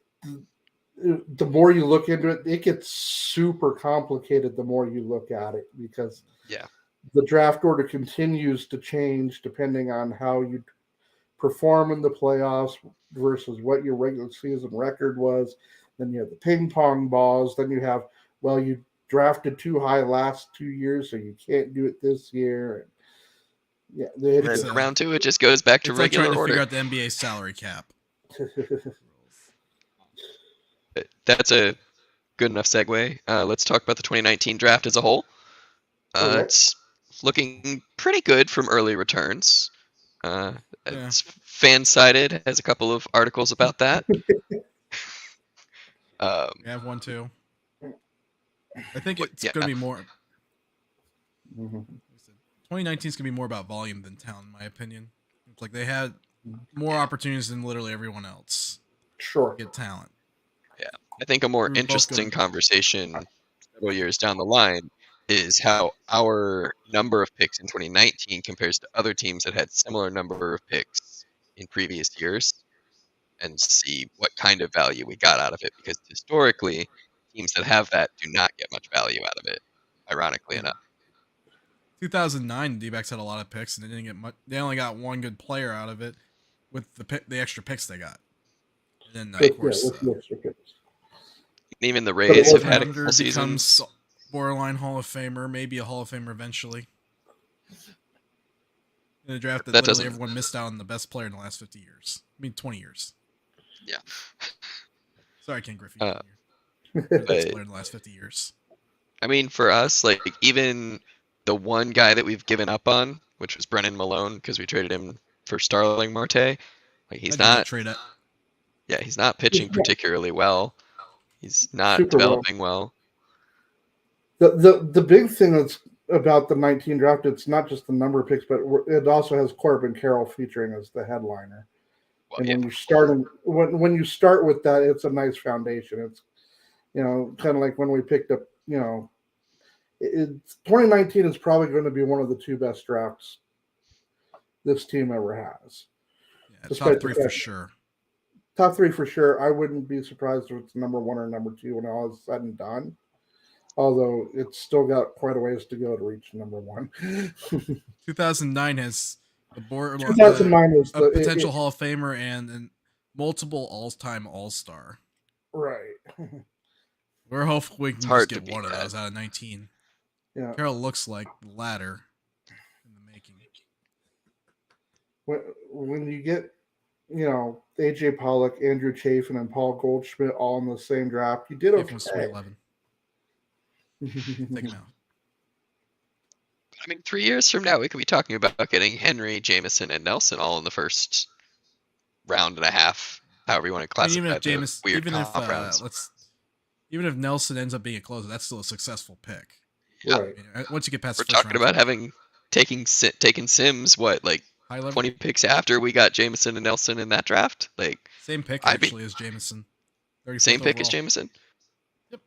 The more you look into it, it gets super complicated the more you look at it, because yeah, the draft order continues to change depending on how you perform in the playoffs versus what your regular season record was. Then you have the ping pong balls. Then you have, you drafted too high last 2 years, so you can't do it this year. Yeah, and round 2 it just goes back to It's like regular trying to order. figure out the NBA salary cap. But that's a good enough segue. Let's talk about the 2019 draft as a whole. Okay. It's looking pretty good from early returns. It's fan-sided, has a couple of articles about that. We have one too. I think it's going to be more. 2019 is going to be more about volume than talent, in my opinion. It's like they had more opportunities than literally everyone else Sure. to get talent. Yeah, I think a more We were both interesting good. conversation several years down the line is how our number of picks in 2019 compares to other teams that had similar number of picks in previous years, and see what kind of value we got out of it, because historically teams that have that do not get much value out of it, ironically enough. 2009, the D-backs had a lot of picks, and they didn't get much. They only got one good player out of it with the extra picks they got. And then, of course, Even the Rays have had a Rounder couple seasons. becomes borderline Hall of Famer, maybe a Hall of Famer eventually. In a draft that That literally doesn't- everyone missed out on the best player in the last 50 years. I mean, 20 years. Yeah. Sorry, Ken Griffey. But- Best player in the last 50 years. I mean, for us, like, even the one guy that we've given up on, which was Brennan Malone, because we traded him for Starling Marte, like, he's not pitching particularly well. He's not Super developing well. The big thing that's about the 19 draft, it's not just the number of picks, but it also has Corbin Carroll featuring as the headliner. Well, And yeah. when you start with that, it's a nice foundation. It's kind of like when we picked up 2019 is probably going to be one of the 2 best drafts this team ever has. Yeah, Despite top 3 the for fact- sure. Top 3 for sure. I wouldn't be surprised if it's number 1 or number 2 when all is said and done. Although it's still got quite a ways to go to reach number 1. 2009 has the board. 2009 is a potential Hall of Famer and multiple all-time all-star. Right. We're hoping we can It's just hard to get beat one of that. those out of 19. Yeah. Carroll looks like the latter in the making. When you get, AJ Pollock, Andrew Chafin, and Paul Goldschmidt all in the same draft, you did Chafin was okay. 2011. Take him out. I mean, 3 years from now, we could be talking about getting Henry, Jameson, and Nelson all in the first round and a half, however you want to I mean, classify the weird comp rounds. Even if Nelson ends up being a closer, that's still a successful pick. Yeah. Right. I mean, once you get past We're the first talking round, about taking Sims, high level, 20 picks after we got Jameson and Nelson in that draft? same pick I'd be- actually as Jameson. Same pick as overall. Jameson? Yep.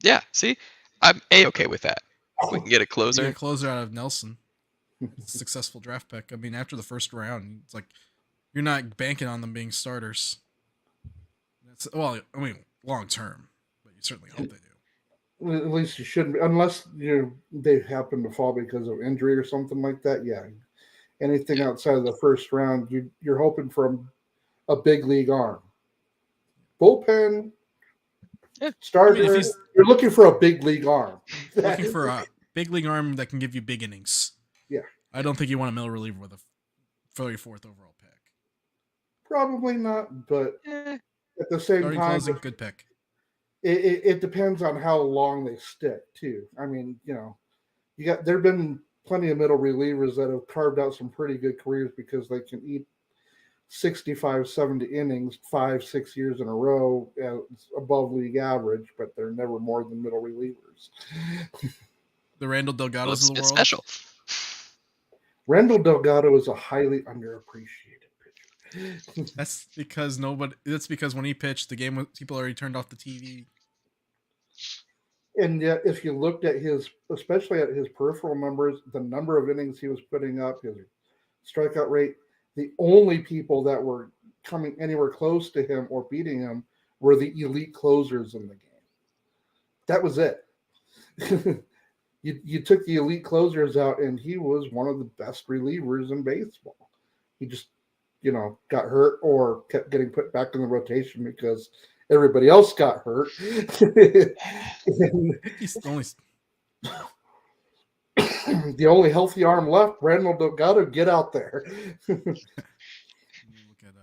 Yeah, see? I'm A-okay with that. We can get a You closer. get a closer out of Nelson. It's a successful draft pick. I mean, after the first round, it's like you're not banking on them being starters. Long term, but you certainly hope they do. At least you shouldn't, unless they happen to fall because of injury or something like that. Yeah, anything outside of the first round, you're hoping for a big league arm, bullpen, starter. I mean, you're looking for a big league arm. Looking for a big league arm that can give you big innings. Yeah, I don't think you want a middle reliever with a 34th overall pick. Probably not, but at the same Starting time, closing, good pick. It depends on how long they stick too. I mean, there've been plenty of middle relievers that have carved out some pretty good careers because they can eat 65, 70 innings 5-6 years in a row above league average, but they're never more than middle relievers. The Randall Delgados of the world. Special. Randall Delgado is a highly underappreciated pitcher. That's because when he pitched, the game people already turned off the TV. And yet, if you looked at especially at his peripheral numbers, the number of innings he was putting up, his strikeout rate, the only people that were coming anywhere close to him or beating him were the elite closers in the game. That was it. You took the elite closers out, and he was one of the best relievers in baseball. He just, got hurt or kept getting put back in the rotation because everybody else got hurt. He's only the only healthy arm left, Randall Delgado, get out there. Look at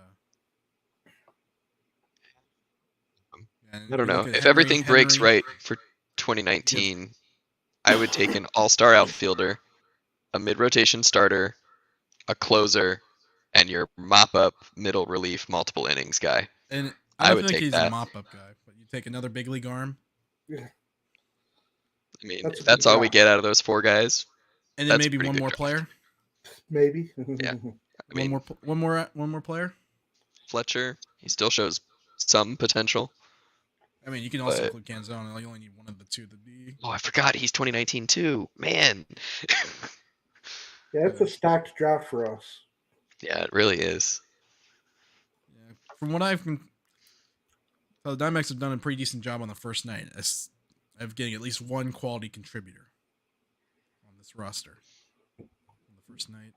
I don't know. If everything breaks right for 2019, I would take an all-star outfielder, a mid-rotation starter, a closer, and your mop-up middle relief multiple innings guy. And I don't would think take he's that. a mop-up guy, but you take another big league arm. Yeah. I mean, if that's all we get out of those four guys. And then That's maybe pretty one good more draft. player. Maybe. Yeah. I mean, one more player. Fletcher, he still shows some potential. I mean, you can also But- include Canzone. You only need one of the two to be. Oh, I forgot he's 2019 too. Man. Yeah, it's a stacked draft for us. Yeah, it really is. Yeah. From what I've been, so the Diamondbacks have done a pretty decent job on the first night of getting at least one quality contributor on this roster on the first night.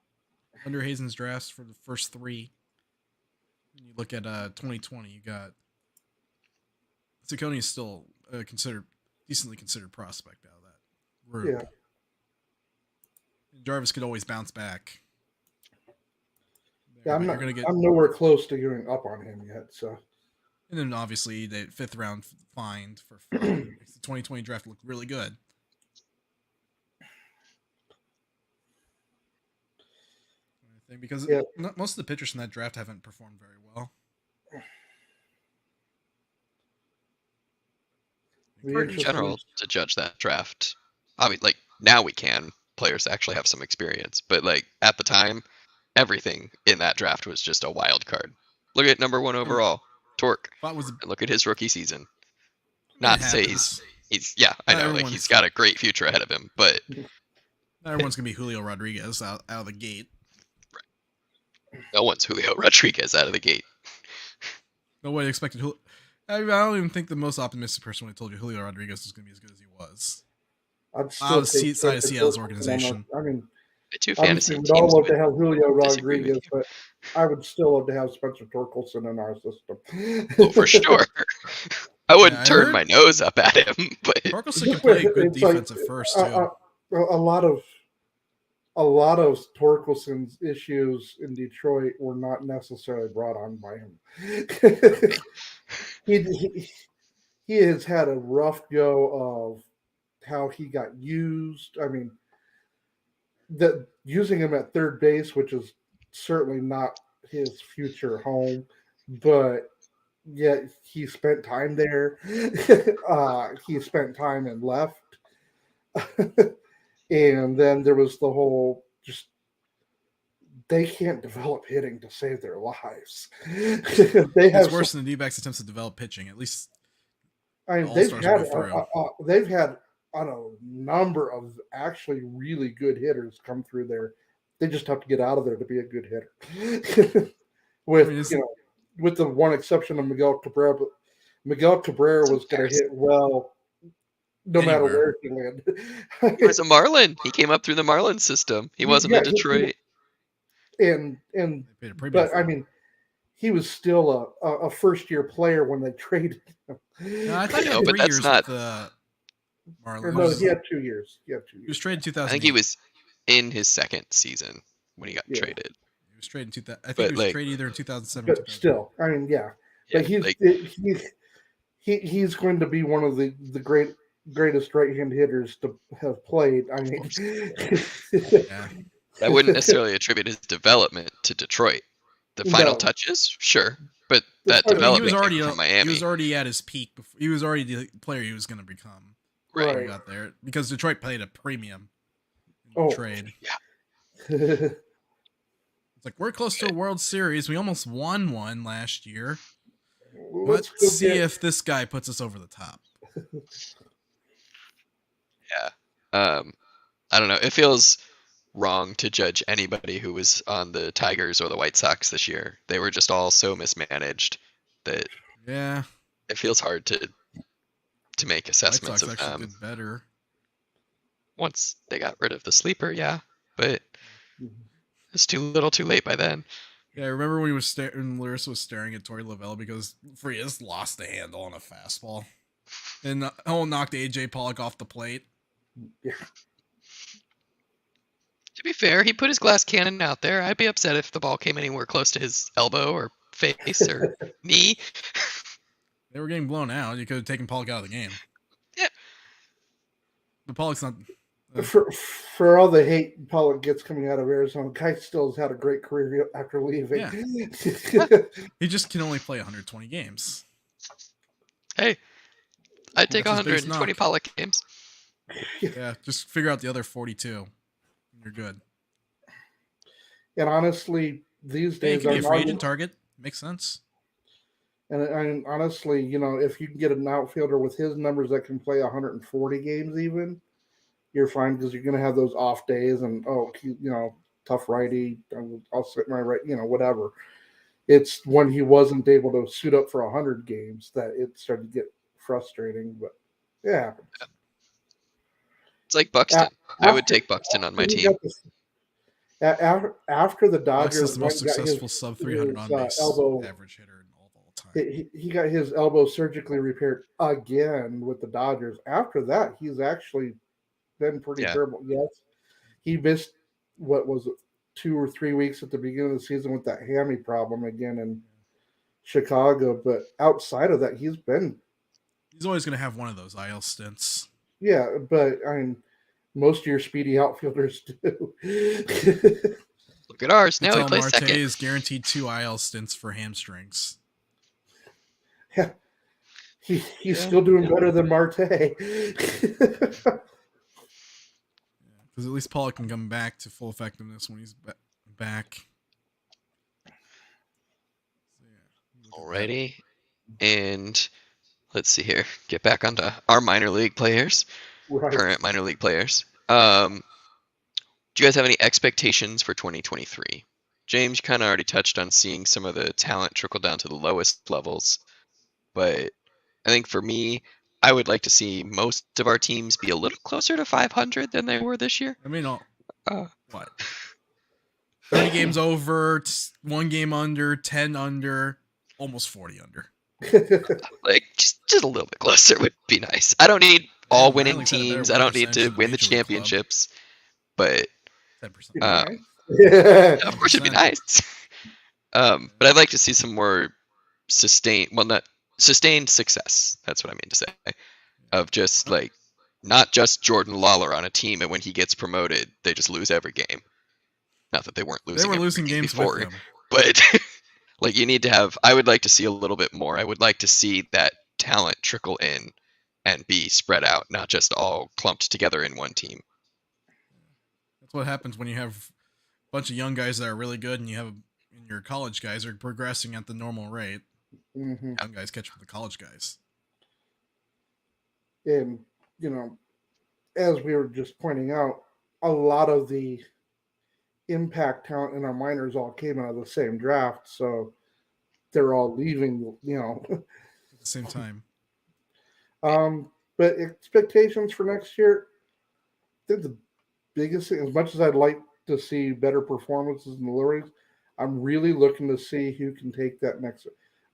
Under Hazen's drafts for the first three. When you look at 2020, you got Ciccone is still decently considered prospect out of that group. Yeah. Jarvis could always bounce back. Yeah, But I'm nowhere close to giving up on him yet. So, and then obviously the fifth round find for the 2020 draft looked really good. I think because most of the pitchers from that draft haven't performed very well. In general, to judge that draft, I mean, now we can. Players actually have some experience, but at the time, everything in that draft was just a wild card. Look at number 1 overall, Torque. And look at his rookie season. Not to say he's I know he's got a great future ahead of him, but not everyone's gonna be Julio Rodriguez out of the gate. Right. No one's Julio Rodriguez out of the gate. Nobody expected Julio. I don't even think the most optimistic person would have told you Julio Rodriguez was going to be as good as he was. I'd still side of Seattle's organization. I mean, Two Obviously, fantasy we'd all teams love would to have Julio disagree with Rodriguez, you. but I would still love to have Spencer Torkelson in our system. Oh, for sure. I wouldn't I turn heard my nose up at him, but Torkelson can play good It's like defensive first a, too. a lot of Torkelson's issues in Detroit were not necessarily brought on by him. he, he has had a rough go of how he got used. I mean, that using him at third base, which is certainly not his future home, but yet he spent time there. He spent time and left. And then there was the whole just they can't develop hitting to save their lives. They have It's worse than the D-backs attempts to develop pitching. At least I mean, All-Stars will go through. they've had on a number of actually really good hitters come through there. They just have to get out of there to be a good hitter. With I mean, with the one exception of Miguel Cabrera, but Miguel Cabrera was going to hit well no matter Anywhere. where he landed. he was a Marlin. He came up through the Marlin system. He wasn't Yeah, in Detroit. and they paid a premium but for I him. mean, he was still a first year player when they traded him. No, I thought he No, had but 3 that's years not- with the Or no, Marlins. he had 2 years. He had 2 He years. was traded in 2000. I think he was in his second season when he got Yeah. traded. He was traded in 2000. I think But, he was like- traded either in 2007 or But 2000. still, I mean, yeah. Yeah, But he's going to be one of the greatest right hand hitters to have played. I mean, Yeah. I wouldn't necessarily attribute his development to Detroit. The final No. touches, sure, but The that final- He development was already came from Miami. He was already at his peak. He was already the player he was going to become when Right. he got there because Detroit paid a premium in the Oh. trade. It's like we're close to a World Series. We almost won one last year. Let's go see get- if this guy puts us over the top. Yeah. I don't know. It feels wrong to judge anybody who was on the Tigers or the White Sox this year. They were just all so mismanaged that Yeah, it feels hard to make White assessments Sox of actually them did better. once they got rid of the sleeper, yeah. But it's too little too late by then. Yeah, I remember when when Larissa was staring at Torey Lovella because Frias lost the handle on a fastball. And knocked AJ Pollock off the plate. To be fair, he put his glass cannon out there. I'd be upset if the ball came anywhere close to his elbow or face or knee. They were getting blown out. You could have taken Pollock out of the game. Yeah. But Pollock's not. For all the hate Pollock gets coming out of Arizona, Guy still has had a great career after leaving. Yeah. He just can only play 120 games. Hey, I'd take That's his biggest 120 knock. Pollock games. Yeah, just figure out the other 42. You're good. And honestly, these Yeah, you days, can be a I'm free not- agent target. Makes sense. and honestly, if you can get an outfielder with his numbers that can play 140 games, even you're fine because you're going to have those off days and tough righty. I'll sit my right, whatever. It's when he wasn't able to suit up for 100 games that it started to get frustrating. But yeah, It's like Buxton. I would take Buxton on my he team. got this- after the Alex Dodgers is the most went and got successful his- sub 300 his, on base elbow. average hitter in all time. He got his elbow surgically repaired again with the Dodgers. After that, he's actually been pretty Yeah. terrible. Yes, he missed what was it, 2 or 3 weeks at the beginning of the season with that hammy problem again in Chicago. But outside of that, he's He's always going to have one of those IL stints. yeah. But I mean, most of your speedy outfielders do. Look at ours. Now he Vital plays Marte second. is guaranteed 2 IL stints for hamstrings. Yeah. He's Yeah. still doing better than Marte. Because at least Pollock can come back to full effectiveness when he's back. So, yeah, Alrighty. And let's see here. Get back onto our minor league players, Right. current minor league players. Do you guys have any expectations for 2023? James, you kind of already touched on seeing some of the talent trickle down to the lowest levels. But I think for me, I would like to see most of our teams be a little closer to 500 than they were this year. I mean, What? 30 games over, 1 game under, 10 under, almost 40 under. Like just a little bit closer would be nice. I don't need all Minor winning League's had a better teams. win I don't need percentage to than a win the major league club. championships, but 10%. of course it'd be nice. But I'd like to see some more sustained success. That's what I mean to say. Of just like not just Jordan Lawler on a team, and when he gets promoted, they just lose every game. Not that they weren't losing. They were every losing game games before, with him. but like you need to have. I would like to see a little bit more. I would like to see that talent trickle in and be spread out, not just all clumped together in one team. That's what happens when you have a bunch of young guys that are really good, and you have and your college guys are progressing at the normal rate. Mm-hmm. Young guys catch up with the college guys. And, as we were just pointing out, a lot of the impact talent in our minors all came out of the same draft. So they're all leaving, At the same time. But expectations for next year, I think the biggest thing, as much as I'd like to see better performances in the Lorries, I'm really looking to see who can take that next.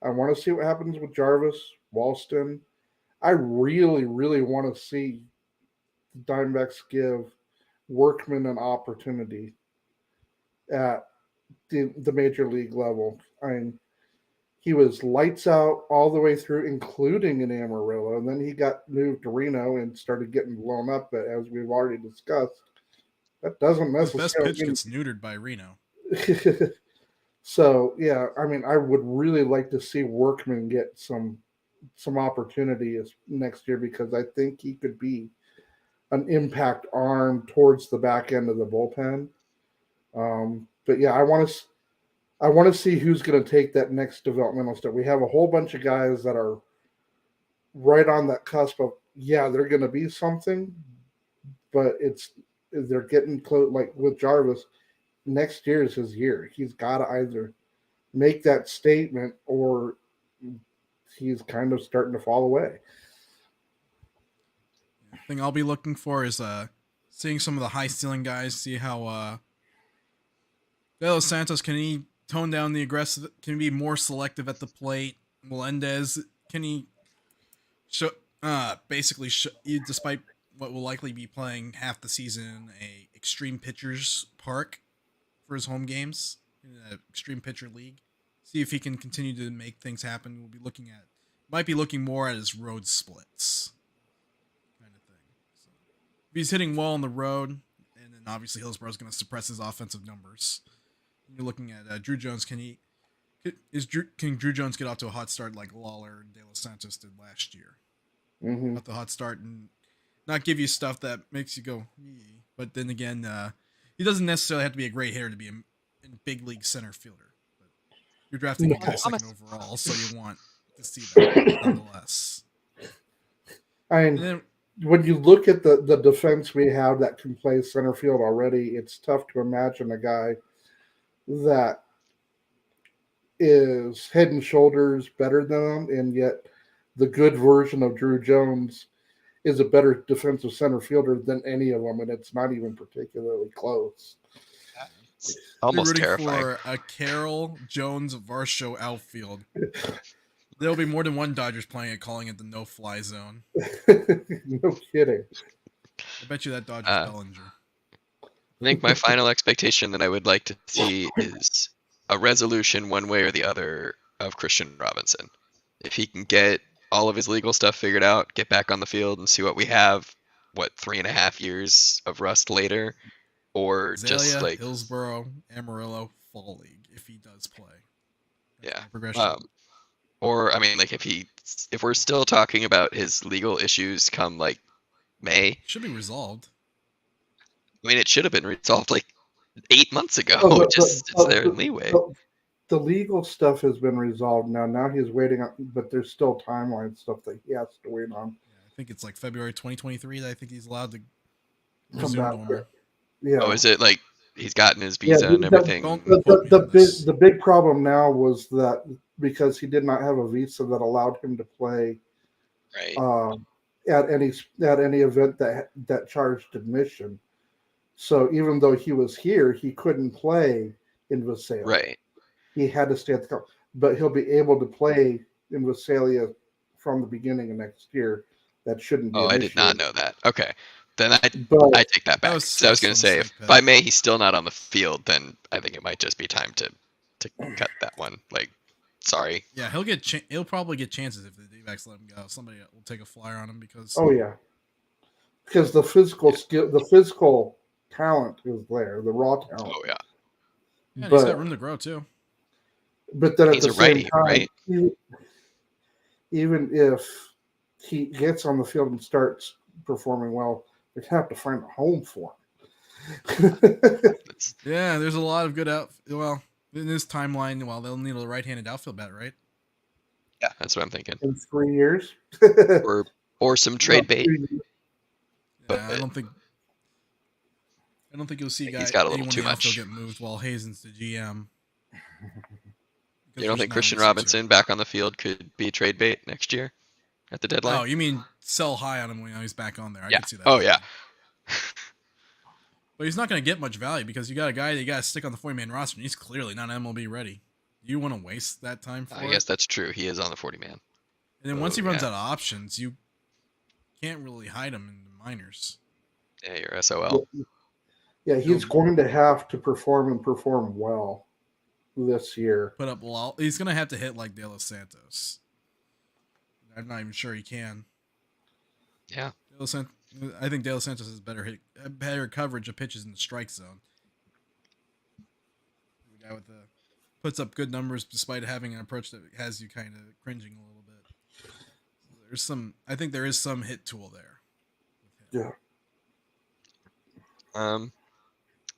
I want to see what happens with Jarvis, Walston. I really, really want to see the Diamondbacks give Workman an opportunity at the major league level. I mean, he was lights out all the way through, including in Amarillo, and then he got moved to Reno and started getting blown up. But as we've already discussed, that doesn't His necessarily best pitch gets neutered by Reno. So yeah, I mean, I would really like to see Workman get some opportunities next year because I think he could be an impact arm towards the back end of the bullpen. But yeah, I want to see who's going to take that next developmental step. We have a whole bunch of guys that are right on that cusp of they're going to be something, but they're getting close. Like with Jarvis, next year is his year. He's got to either make that statement or he's kind of starting to fall away. The thing I'll be looking for is seeing some of the high ceiling guys, see how De Los Santos, can he tone down the aggressive, can he be more selective at the plate? Melendez, can he show despite what will likely be playing half the season a extreme pitchers park for his home games in an extreme pitcher league, see if he can continue to make things happen. We'll be might be looking more at his road splits kind of thing. So if he's hitting well on the road, and then obviously Hillsboro's going to suppress his offensive numbers. You're looking at Drew Jones. Can Drew Jones get off to a hot start like Lawler and De Los Santos did last year? Mm-hmm. Off the hot start and not give you stuff that makes you go, yee. But then again, he doesn't necessarily have to be a great hitter to be in big league center fielder. But you're drafting a guy second overall, so you want to see that nonetheless. And when you look at the defense we have that can play center field already, it's tough to imagine a guy that is head and shoulders better than them, and yet the good version of Drew Jones is a better defensive center fielder than any of them, and it's not even particularly close. It's almost terrifying. For a Carroll Jones Varsho outfield. There'll be more than one Dodgers playing it, calling it the no-fly zone. No kidding. I bet you that Dodgers Bellinger. I think my final expectation that I would like to see is a resolution one way or the other of Christian Robinson. If he can get all of his legal stuff figured out, get back on the field and see what we have, 3.5 years of rust later, or Azalea, just like Hillsboro, Amarillo, Fall League, if he does play. That's progression. Or I mean, like if we're still talking about his legal issues come like May, should be resolved. I mean, it should have been resolved like 8 months ago. It's their leeway. The legal stuff has been resolved now. Now he's waiting on, but there's still timeline stuff that he has to wait on. Yeah, I think it's like February 2023 that I think he's allowed to come back. Yeah. Oh, is it like he's gotten his visa and everything? The big problem now was that because he did not have a visa that allowed him to play right. At any event that charged admission. So even though he was here, he couldn't play in Visalia. Right. He had to stay at the club. But he'll be able to play in Visalia from the beginning of next year. That shouldn't be Oh, an I issue. did not know that. Okay. Then I But take that back. was So I was stressed going on to the say, snake if pit. by May he's still not on the field, then I think it might just be time to cut that one. Like, sorry. Yeah, he'll probably get chances if the D-backs let him go. Somebody will take a flyer on him because oh yeah, because the physical skill, the physical talent is there, the raw talent. Oh yeah. yeah, and he's got But room to grow too. then at He's the a same righty, time, right? even if he gets on the field and starts performing well, they'd have to find a home for him. That's, Yeah, there's a lot of good well, in this timeline, well, they'll need a right-handed outfield bat, right? yeah, that's what I'm thinking. In 3 years, Or some No, trade bait. 3 years. But Yeah, I don't think you'll see he's got a little anyone too in the outfield much. get moved while Hazen's the GM. You don't think Christian Robinson back on the field could be trade bait next year at the deadline? Oh, you mean sell high on him when he's back on there? I Yeah. could see that. Oh yeah. But he's not going to get much value because you got a guy that you got to stick on the 40-man roster, and he's clearly not MLB ready. Do you want to waste that time for I it? guess that's true. He is on the 40 man. And then once he runs yeah. out of options, you can't really hide him in the minors. Yeah, you're SOL. Yeah, he's going to have to perform well this year. Put up he's going to have to hit like De Los Santos. I'm not even sure he can. Yeah. I think De Los Santos has better coverage of pitches in the strike zone. The guy puts up good numbers despite having an approach that has you kind of cringing a little bit. I think there is some hit tool there. Yeah. All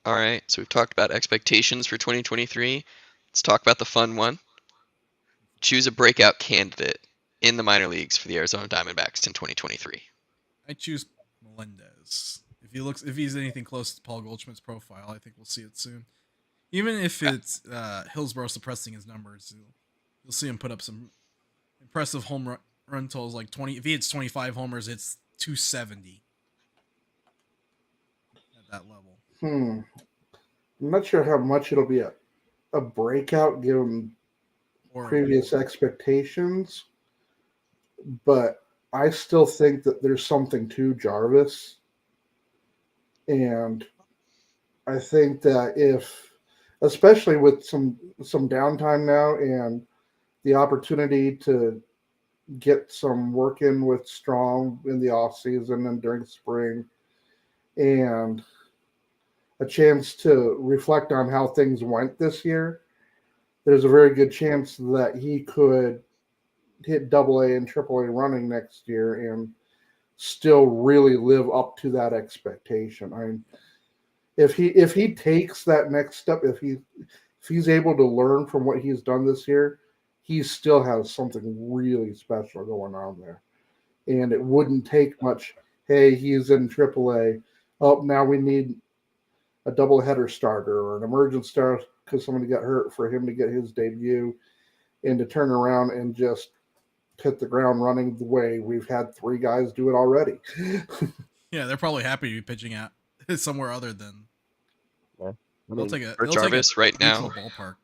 right. So we've talked about expectations for 2023. Let's talk about the fun one. Choose a breakout candidate in the minor leagues for the Arizona Diamondbacks in 2023. I choose Melendez. If he's anything close to Paul Goldschmidt's profile, I think we'll see it soon. Even if it's Hillsborough suppressing his numbers, you'll see him put up some impressive home run totals like 20. If he hits 25 homers, it's 270 at that level. I'm not sure how much it'll be a breakout given previous expectations, but I still think that there's something to Jarvis. And I think that especially with some downtime now and the opportunity to get some work in with Strong in the off season and during spring, and a chance to reflect on how things went this year, there's a very good chance that he could hit AA and AAA running next year and still really live up to that expectation. I mean, if he takes that next step, if he's able to learn from what he's done this year, he still has something really special going on there. And it wouldn't take much. Hey, he's in AAA. Oh, now we need a doubleheader starter or an emergent starter because somebody got hurt for him to get his debut, and to turn around and just hit the ground running the way we've had 3 guys do it already. Yeah, they're probably happy to be pitching at somewhere other than. For Jarvis right now, ballpark.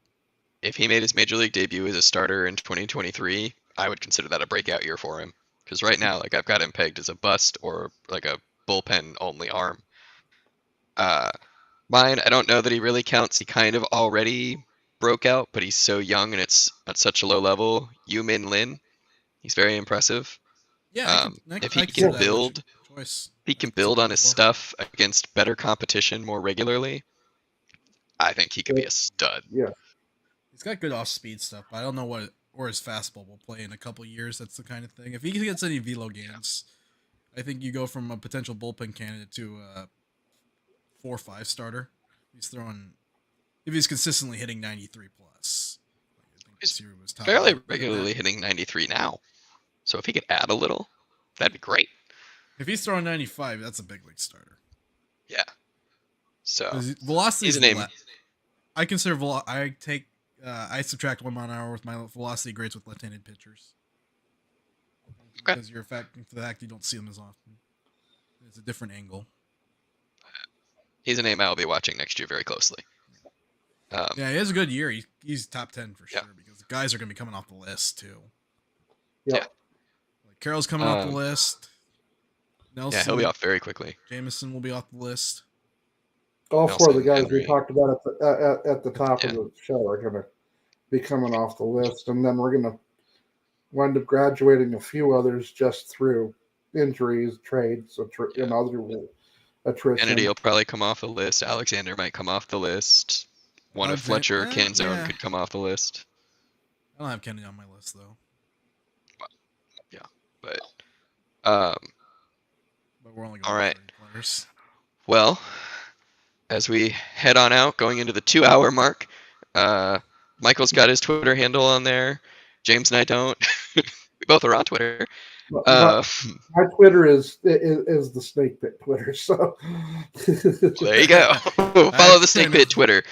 If he made his major league debut as a starter in 2023, I would consider that a breakout year for him. Because right now, like, I've got him pegged as a bust or like a bullpen only arm. Mine, I don't know that he really counts. He kind of already broke out, but he's so young and it's at such a low level. Yu-Min Lin, he's very impressive. Yeah, if he can build, he can build on his stuff against better competition more regularly. I think he could be a stud. Yeah, he's got good off-speed stuff, but I don't know where his fastball will play in a couple years. That's the kind of thing. If he gets any velo games, I think you go from a potential bullpen candidate to a 4 or 5 starter. If he's consistently hitting 93 plus. He's fairly regularly hitting 93 now. So if he could add a little, that'd be great. If he's throwing 95, that's a big league starter. Yeah. So velocity is a name. I consider I subtract 1 mile an hour with my velocity grades with left-handed pitchers. Okay. Because the fact you don't see them as often. It's a different angle. he's a name I'll be watching next year very closely. Yeah, he has a good year. He's top 10 for Yeah. sure because guys are going to be coming off the list too. Yep. Yeah. Like Carroll's coming off the list. Nelson, Yeah, he'll be off very quickly. Jameson will be off the list. All four of the Nelson, guys we Henry. talked about at the top of the show are going to be coming off the list, and then we're going to wind up graduating a few others just through injuries, trades, and other attrition. Kennedy will probably come off the list. Alexander might come off the list. One of Fletcher or Canzone could come off the list. I don't have Kennedy on my list though. Yeah, but we're only going all right. players. Well, as we head on out, going into the 2-hour mark, Michael's got his Twitter handle on there. James and I don't. We both are on Twitter. My Twitter is the Snake Pit Twitter, so there you go. Follow the Snake Pit Twitter.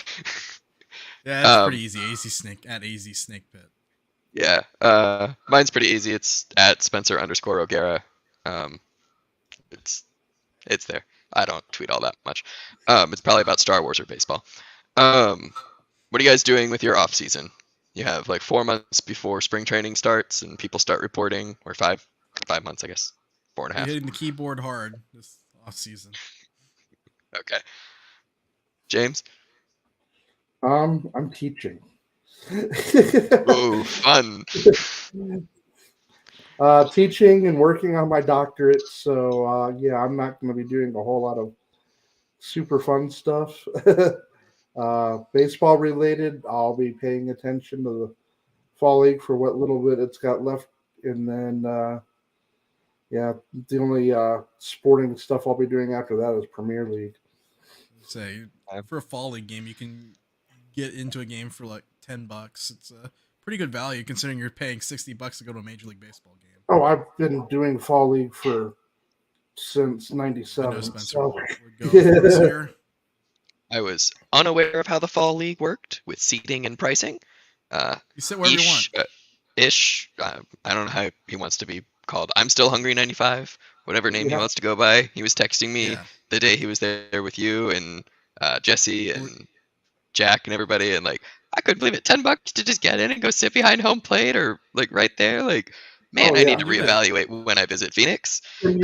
Yeah, that's pretty easy. AZ Snake Pit. Yeah, mine's pretty easy. It's at Spencer_O'Gara. It's there. I don't tweet all that much. It's probably about Star Wars or baseball. What are you guys doing with your off season? You have like 4 months before spring training starts and people start reporting, or 5 months, I guess. 4.5. You're hitting the keyboard hard this off season. Okay. James? I'm teaching. Ooh, fun. Teaching and working on my doctorate. So yeah, I'm not going to be doing a whole lot of super fun stuff. Baseball related, I'll be paying attention to the fall league for what little bit it's got left, and then yeah, the only sporting stuff I'll be doing after that is Premier League. Say for a fall league game, you can get into a game for like $10. It's a pretty good value considering you're paying $60 to go to a Major League Baseball game. Oh, I've been doing fall league since '97. So, yeah. I was unaware of how the fall league worked with seating and pricing. You sit wherever you want. I don't know how he wants to be called. I'm still hungry 95. Whatever name he wants to go by. He was texting me the day he was there with you and Jesse and Jack and everybody, and like I couldn't believe it. $10 to just get in and go sit behind home plate or like right there. Like, man, I need to reevaluate when I visit Phoenix. And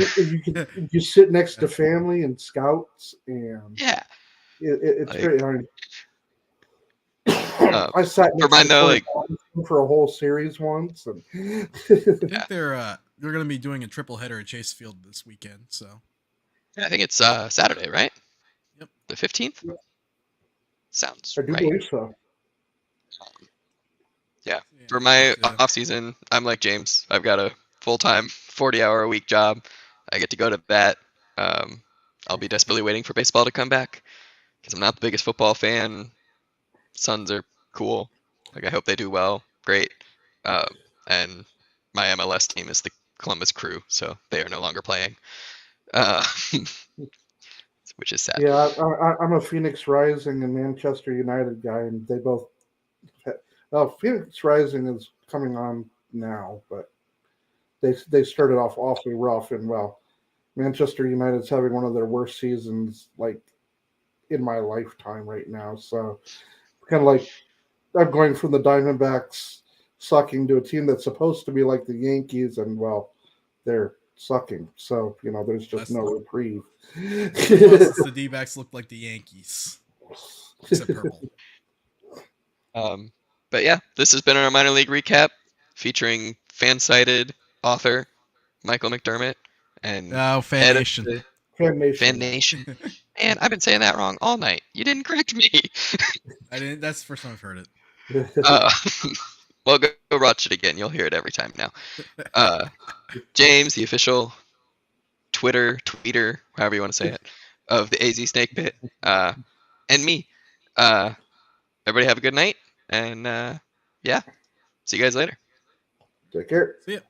you sit next to family and scouts, and it's like, great. I sat next to for a whole series once, and I think they're going to be doing a triple header at Chase Field this weekend. So yeah, I think it's Saturday, right? Yep, the 15th. Sounds I do right. believe so. Yeah, for my off season, I'm like James. I've got a full-time 40-hour-a-week job. I get to go to that. I'll be desperately waiting for baseball to come back because I'm not the biggest football fan. Suns are cool. Like, I hope they do well. Great. And my MLS team is the Columbus Crew, so they are no longer playing, which is sad. Yeah, I'm a Phoenix Rising and Manchester United guy, and they both. Well, Phoenix Rising is coming on now, but they started off awfully rough, and well, Manchester United's having one of their worst seasons like in my lifetime right now. So kind of like I'm going from the Diamondbacks sucking to a team that's supposed to be like the Yankees, and well, they're sucking. So there's just no reprieve. The D-backs look like the Yankees, except purple. But yeah, this has been our minor league recap featuring fan-sided author Michael McDermott and Fan Nation. Fan Nation. Man, I've been saying that wrong all night. You didn't correct me. I didn't. That's the first time I've heard it. Well, go watch it again. You'll hear it every time now. James, the official tweeter, however you want to say it, of the AZ Snake Pit, and me. Everybody have a good night, and yeah, see you guys later. Take care. See ya.